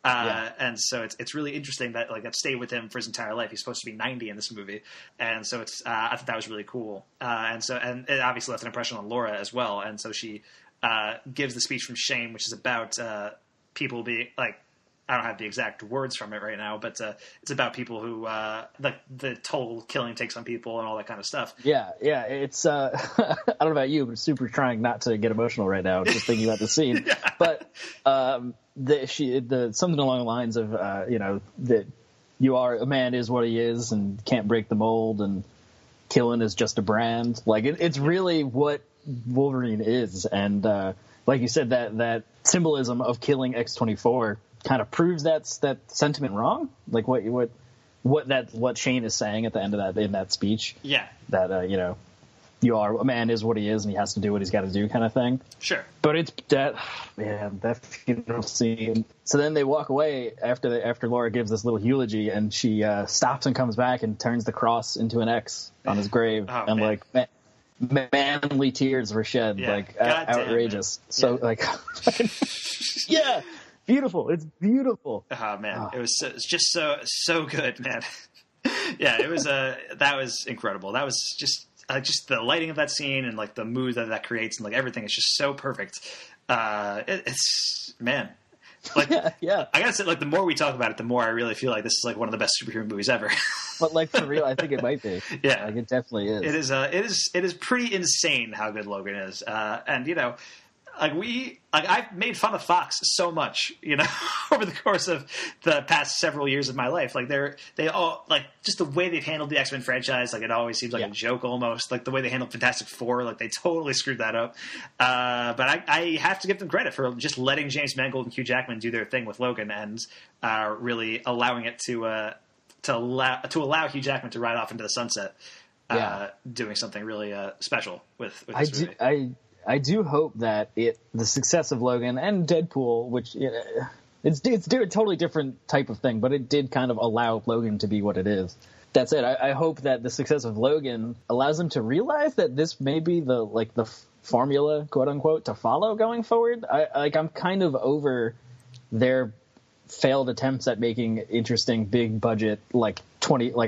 And so it's really interesting that like that stayed with him for his entire life. He's supposed to be 90 in this movie, and so I thought that was really cool. And it obviously left an impression on Laura as well. And so she gives the speech from Shane, which is about people being like, I don't have the exact words from it right now, but it's about people who the toll killing takes on people and all that kind of stuff. Yeah. It's I don't know about you, but super trying not to get emotional right now just thinking about the scene. But something along the lines of that a man is what he is and can't break the mold, and killing is just a brand. Like it's really what Wolverine is, and like you said, that symbolism of killing X-24 kind of proves that sentiment wrong. Like what Shane is saying at the end of that, in that speech. Yeah. That a man is what he is, and he has to do what he's got to do, kind of thing. Sure. But it's that funeral scene. So then they walk away after Laura gives this little eulogy, and she stops and comes back and turns the cross into an X on his grave, and man. like manly tears were shed, like outrageous. So like, yeah, beautiful. It's beautiful. Oh man, it was just so good, man. Yeah, it was that was incredible. That was just the lighting of that scene and like the mood that creates and like everything is just so perfect. It's man, like yeah. I gotta say, like the more we talk about it, the more I really feel like this is like one of the best superhero movies ever. But like for real, I think it might be. Yeah, like it definitely is. It is pretty insane how good Logan is, and I've made fun of Fox so much, over the course of the past several years of my life. Like they all like just the way they've handled the X-Men franchise. Like it always seems like a joke almost. Like the way they handled Fantastic Four, like they totally screwed that up. But I have to give them credit for just letting James Mangold and Hugh Jackman do their thing with Logan and really allowing it to allow Hugh Jackman to ride off into the sunset, doing something really special with this movie. I do hope that the success of Logan and Deadpool, which it's a totally different type of thing, but it did kind of allow Logan to be what it is. That's it. I hope that the success of Logan allows them to realize that this may be the formula, quote unquote, to follow going forward. I'm kind of over their failed attempts at making interesting big budget like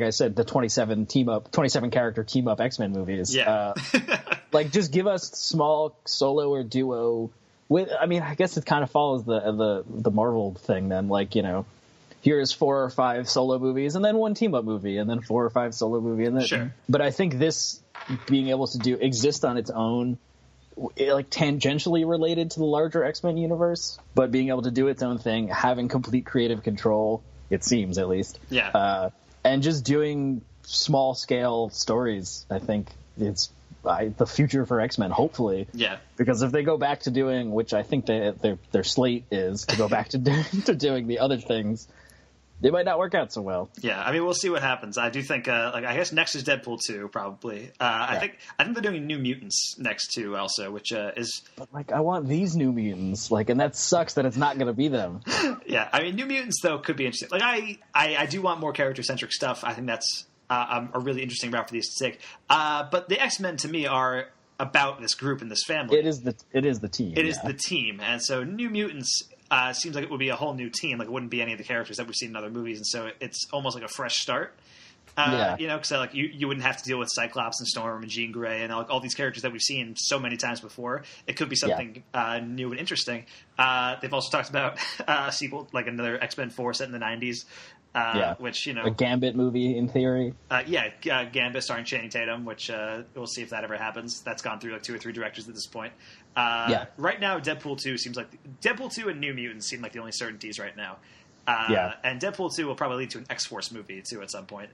I said, the 27 character team up X-Men movies. Yeah. Like just give us small solo or duo with, I mean, I guess it kind of follows the Marvel thing then, like, here's 4 or 5 solo movies and then 1 team up movie and then 4 or 5 solo movie and then sure. But I think this being able to exist on its own, like tangentially related to the larger X-Men universe, but being able to do its own thing, having complete creative control, it seems at least. Yeah. And just doing small scale stories, I think it's the future for X-Men, hopefully. Yeah. Because if they go back to doing, which I think their slate is to go back to doing the other things, they might not work out so well. Yeah, I mean, we'll see what happens. I do think, I guess next is Deadpool 2, probably. I think they're doing New Mutants next too, also, which is. But I want these New Mutants, and that sucks that it's not going to be them. Yeah, I mean, New Mutants though could be interesting. I do want more character centric stuff. I think that's a really interesting route for these to take. But the X-Men to me are about this group and this family. It is the team. It is the team, and so New Mutants. Seems like it would be a whole new team. Like it wouldn't be any of the characters that we've seen in other movies, and so it's almost like a fresh start. Because you wouldn't have to deal with Cyclops and Storm and Jean Grey and all these characters that we've seen so many times before. It could be something new and interesting. They've also talked about a sequel, like another X-Men 4 set in the 90s. Which a Gambit movie in theory. Gambit starring Channing Tatum, which we'll see if that ever happens. That's gone through like 2 or 3 directors at this point. Right now, Deadpool 2 seems like Deadpool 2 and New Mutants seem like the only certainties right now. And Deadpool 2 will probably lead to an X-Force movie too at some point.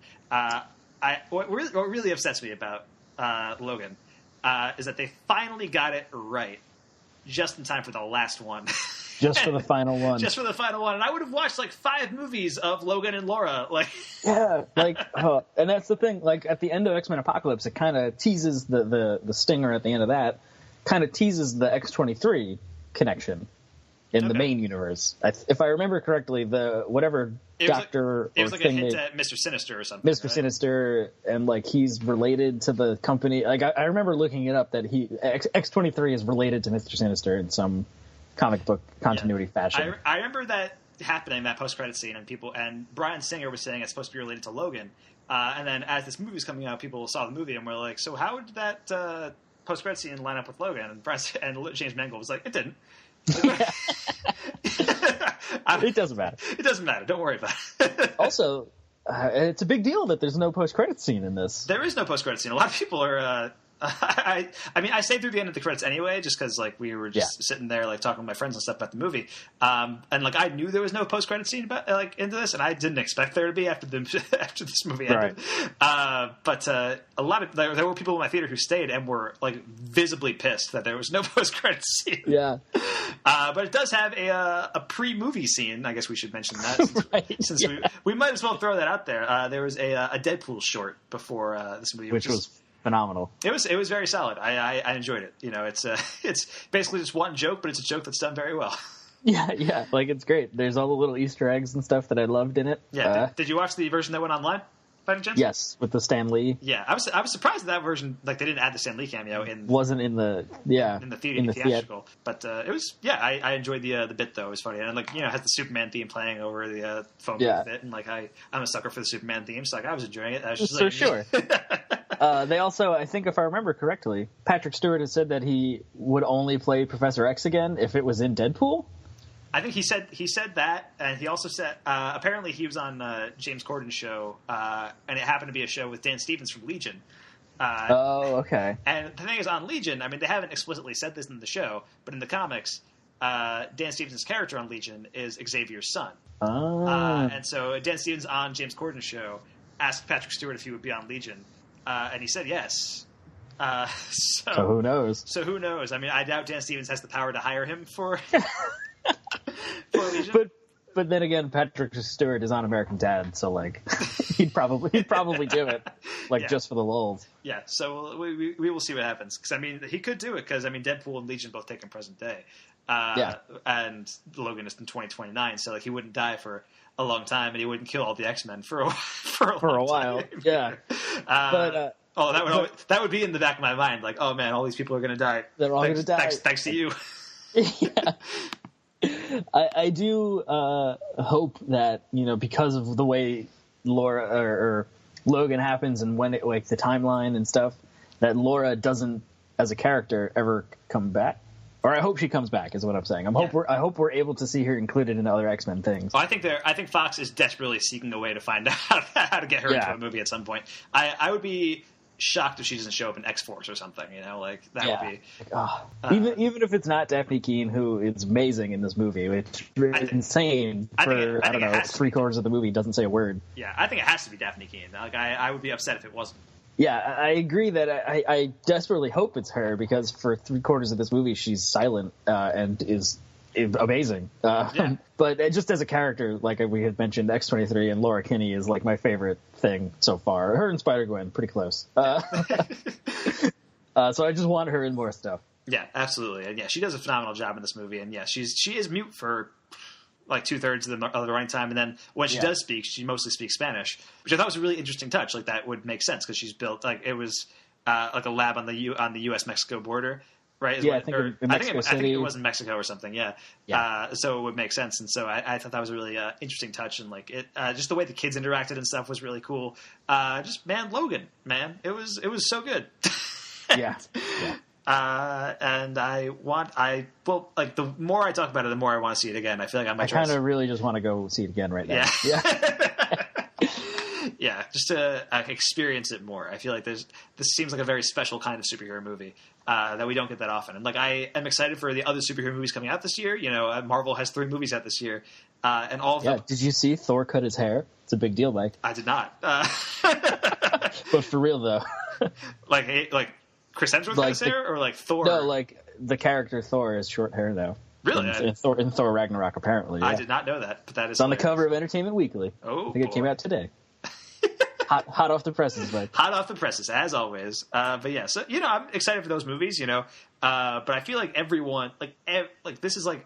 What really upsets me about Logan is that they finally got it right just in time for the last one. Just for the final one. Just for the final one. And I would have watched like 5 movies of Logan and Laura. Yeah, and that's the thing. Like at the end of X-Men Apocalypse, it kind of teases the stinger at the end of that. Kind of teases the X-23 connection in the main universe. If I remember correctly, it was like a hint at Mr. Sinister or something. Mr. Right? Sinister, and he's related to the company. I remember looking it up that X-23 is related to Mr. Sinister in some comic book continuity fashion. I remember that happening, that post-credit scene, and Bryan Singer was saying it's supposed to be related to Logan. And then as this movie's coming out, people saw the movie and were like, so how did that post-credit scene line up with Logan? And James Mangold was like, it didn't. It doesn't matter. It doesn't matter. Don't worry about it. Also, it's a big deal that there's no post-credit scene in this. There is no post-credit scene. A lot of people are I mean, I stayed through the end of the credits anyway, just because like we were just sitting there like talking with my friends and stuff about the movie, and like I knew there was no post credit scene about like into this, and I didn't expect there to be after this movie ended. Right. But a lot of there were people in my theater who stayed and were like visibly pissed that there was no post credit scene. Yeah. But it does have a pre-movie scene. I guess we should mention that since we might as well throw that out there. There was a Deadpool short before this movie, which was phenomenal. It was very solid. I enjoyed it. You know, it's basically just one joke, but it's a joke that's done very well. Yeah, like it's great. There's all the little Easter eggs and stuff that I loved in it. Yeah. Did you watch the version that went online? By any chance? Yes, with the Stan Lee. Yeah, I was surprised that version, like they didn't add the Stan Lee cameo in. Wasn't in the theatrical, but it was I enjoyed the bit though. It was funny, and like you know, it has the Superman theme playing over the phone booth bit, and like I'm a sucker for the Superman theme, so like I was enjoying it. I was just for sure. They also, I think if I remember correctly, Patrick Stewart has said that he would only play Professor X again if it was in Deadpool. I think he said that, and he also said apparently he was on James Corden's show, and it happened to be a show with Dan Stevens from Legion. Okay. And the thing is, on Legion, I mean, they haven't explicitly said this in the show, but in the comics, Dan Stevens' character on Legion is Xavier's son. And so Dan Stevens on James Corden's show asked Patrick Stewart if he would be on Legion, and he said yes. So who knows? So who knows? I mean, I doubt Dan Stevens has the power to hire him for Legion. But then again, Patrick Stewart is on American Dad, so like he'd probably do it, like just for the lulz. Yeah, so we will see what happens, because I mean he could do it, because I mean Deadpool and Legion both take in present day, and Logan is in 2029, so like he wouldn't die for a long time, and he wouldn't kill all the X-Men for a while. Yeah. That would be in the back of my mind, like, oh man, all these people are going to die. They're all going to die. Thanks to you. Yeah. I do hope that, you know, because of the way Laura or Logan happens and when it, like the timeline and stuff, that Laura doesn't, as a character, ever come back. Or I hope she comes back, is what I'm saying. I hope we're able to see her included in other X-Men things. Oh, I think Fox is desperately seeking a way to find out how to get her into a movie at some point. I would be shocked if she doesn't show up in X-Force or something, you know, like that would be even if it's not Daphne Keane, who is amazing in this movie, it's insane I don't know, 3/4 of the movie doesn't say a word. Yeah, I think it has to be Daphne Keane. Like I would be upset if it wasn't. Yeah, I agree that I desperately hope it's her, because for 3/4 of this movie she's silent and is amazing. But just as a character, like we had mentioned, X-23 and Laura Kinney is like my favorite thing so far. Her and Spider-Gwen, pretty close. So I just want her in more stuff. Yeah, absolutely. And yeah, she does a phenomenal job in this movie. And yeah, she is mute for like 2/3 of the running time, and then when she does speak, she mostly speaks Spanish, which I thought was a really interesting touch. Like that would make sense because she's built like it was like a lab on the U.S.-Mexico border. Right? Yeah, I think it was in Mexico or something. Yeah. So it would make sense, and so I thought that was a really interesting touch, and like it, just the way the kids interacted and stuff was really cool. Logan, it was so good. Yeah. And the more I talk about it, the more I want to see it again. I feel like I might. I kind of really just want to go see it again right now. Yeah. Yeah, just to experience it more. I feel like this seems like a very special kind of superhero movie that we don't get that often. And like I am excited for the other superhero movies coming out this year. You know, Marvel has 3 movies out this year, and all of them. Did you see Thor cut his hair? It's a big deal, Mike. I did not. But for real though, like Chris Hemsworth cut his hair, or like Thor? No, like the character Thor has short hair now. Really? In Thor Ragnarok, apparently. Yeah. I did not know that, but that is. It's on the cover of Entertainment Weekly. Oh, I think it came out today. Hot off the presses, Mike. Hot off the presses, as always. But yeah, so you know, I'm excited for those movies. You know, but I feel like everyone, like this is like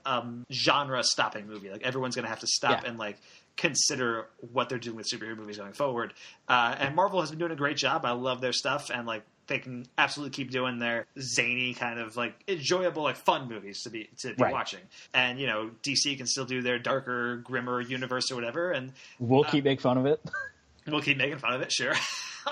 genre stopping movie. Like everyone's gonna have to stop and like consider what they're doing with superhero movies going forward. And Marvel has been doing a great job. I love their stuff, and like they can absolutely keep doing their zany kind of like enjoyable, like fun movies to be watching. And you know, DC can still do their darker, grimmer universe or whatever. And we'll keep making fun of it. We'll keep making fun of it, sure.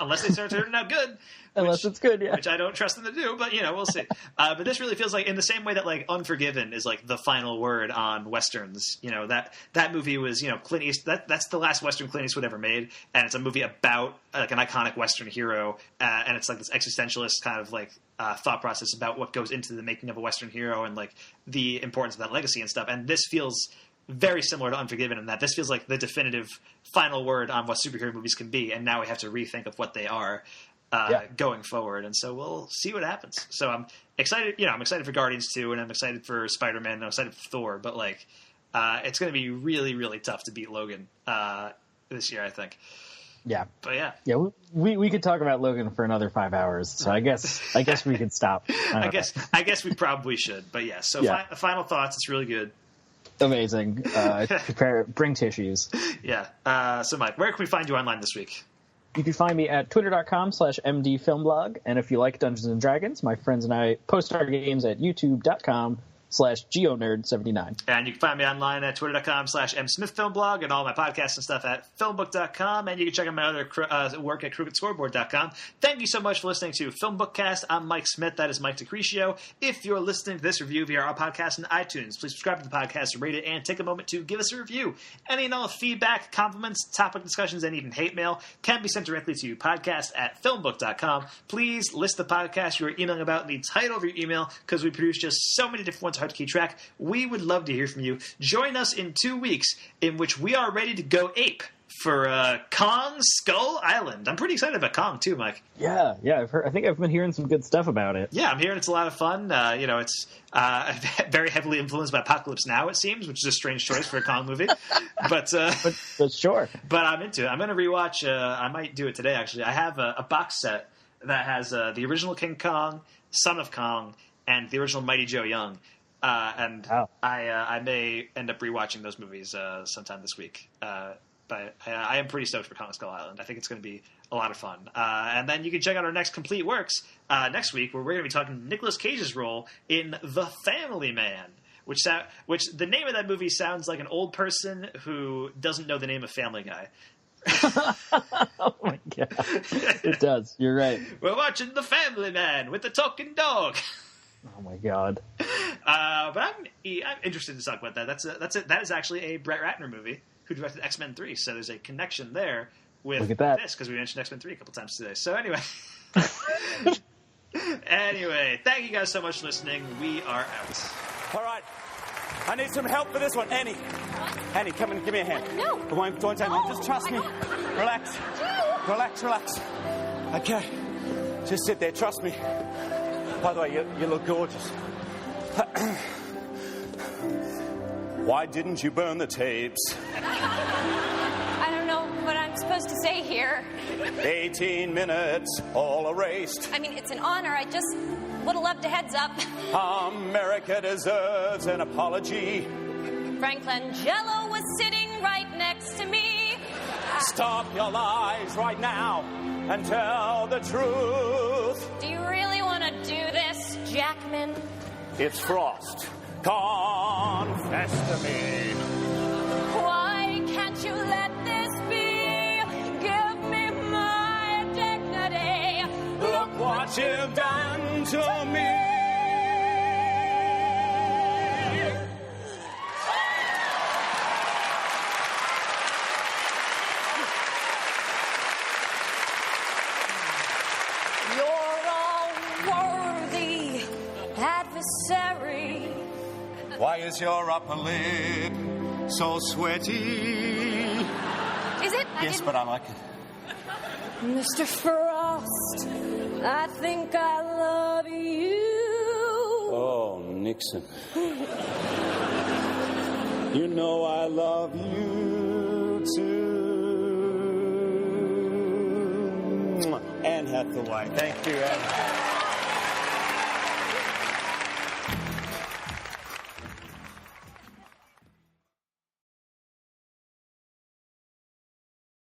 unless they start turning out good. Unless it's good, yeah. Which I don't trust them to do, but, we'll see. But this really feels like, in the same way that, like, Unforgiven is, like, the final word on Westerns, that movie was, Clint Eastwood, that's the last Western Clint Eastwood ever made, and it's a movie about, like, an iconic Western hero, and it's, like, this existentialist kind of, like, thought process about what goes into the making of a Western hero and, like, the importance of that legacy and stuff, and this feels very similar to Unforgiven in that this feels like the definitive final word on what superhero movies can be, and now we have to rethink of what they are. Going forward, and so we'll see what happens. So I'm excited. I'm excited for Guardians 2, and I'm excited for Spider-Man, and I'm excited for Thor. But it's going to be really, really tough to beat Logan this year, I think. Yeah. But yeah. We could talk about Logan for another 5 hours. So I guess we could stop. I guess we probably should. But yeah. So final thoughts. It's really good. Amazing. Bring tissues. Yeah. So Mike, where can we find you online this week? You can find me at twitter.com/mdfilmblog. And if you like Dungeons & Dragons, my friends and I post our games at youtube.com/geonerd79. And you can find me online at twitter.com/msmithfilmblog and all my podcasts and stuff at FilmBook.com. And you can check out my other work at crookedscoreboard.com. Thank you so much for listening to FilmBookCast. I'm Mike Smith. That is Mike DeCrescio. If you're listening to this review via our podcast on iTunes, please subscribe to the podcast, rate it, and take a moment to give us a review. Any and all feedback, compliments, topic discussions, and even hate mail can be sent directly to podcast@filmbook.com. Please list the podcast you are emailing about in the title of your email, because we produce just so many different ones, hard to keep track. We would love to hear from you. Join us in 2 weeks, in which we are ready to go ape for Kong Skull Island. I'm pretty excited about Kong too, Mike. Yeah. I think I've been hearing some good stuff about it. Yeah, I'm hearing it's a lot of fun. It's very heavily influenced by Apocalypse Now, it seems, which is a strange choice for a Kong movie. but sure. But I'm into it. I'm going to rewatch. I might do it today, actually. I have a box set that has the original King Kong, Son of Kong, and the original Mighty Joe Young. I may end up rewatching those movies sometime this week. But I am pretty stoked for Kong Skull Island. I think it's going to be a lot of fun. And then you can check out our next complete works next week, where we're going to be talking Nicolas Cage's role in The Family Man, which the name of that movie sounds like an old person who doesn't know the name of Family Guy. Oh my god, it does. You're right. We're watching The Family Man with the talking dog. Oh my god. But I'm interested to talk about that. That is actually a Brett Ratner movie who directed X-Men 3. So there's a connection there with this, because we mentioned X-Men 3 a couple times today. So anyway, thank you guys so much for listening. We are out. All right. I need some help for this one. Annie, come and give me a hand. No. Don't take me. Just trust me. Relax. Relax. Okay. Just sit there. Trust me. By the way, you look gorgeous. Why didn't you burn the tapes? I don't know what I'm supposed to say here. 18 minutes, all erased. I mean, it's an honor. I just would have loved a heads up. America deserves an apology. Frank Langella was sitting right next to me. Stop your lies right now and tell the truth. Do you really want to do this, Jackman? It's Frost. Confess to me. Why can't you let this be? Give me my dignity. Look what you've done to me. You're a worthy adversary. Why is your upper lip so sweaty? Is it? Yes, but I like it. Mr. Frost, I think I love you. Oh, Nixon. You know I love you too. Anne Hathaway. Thank you, Anne.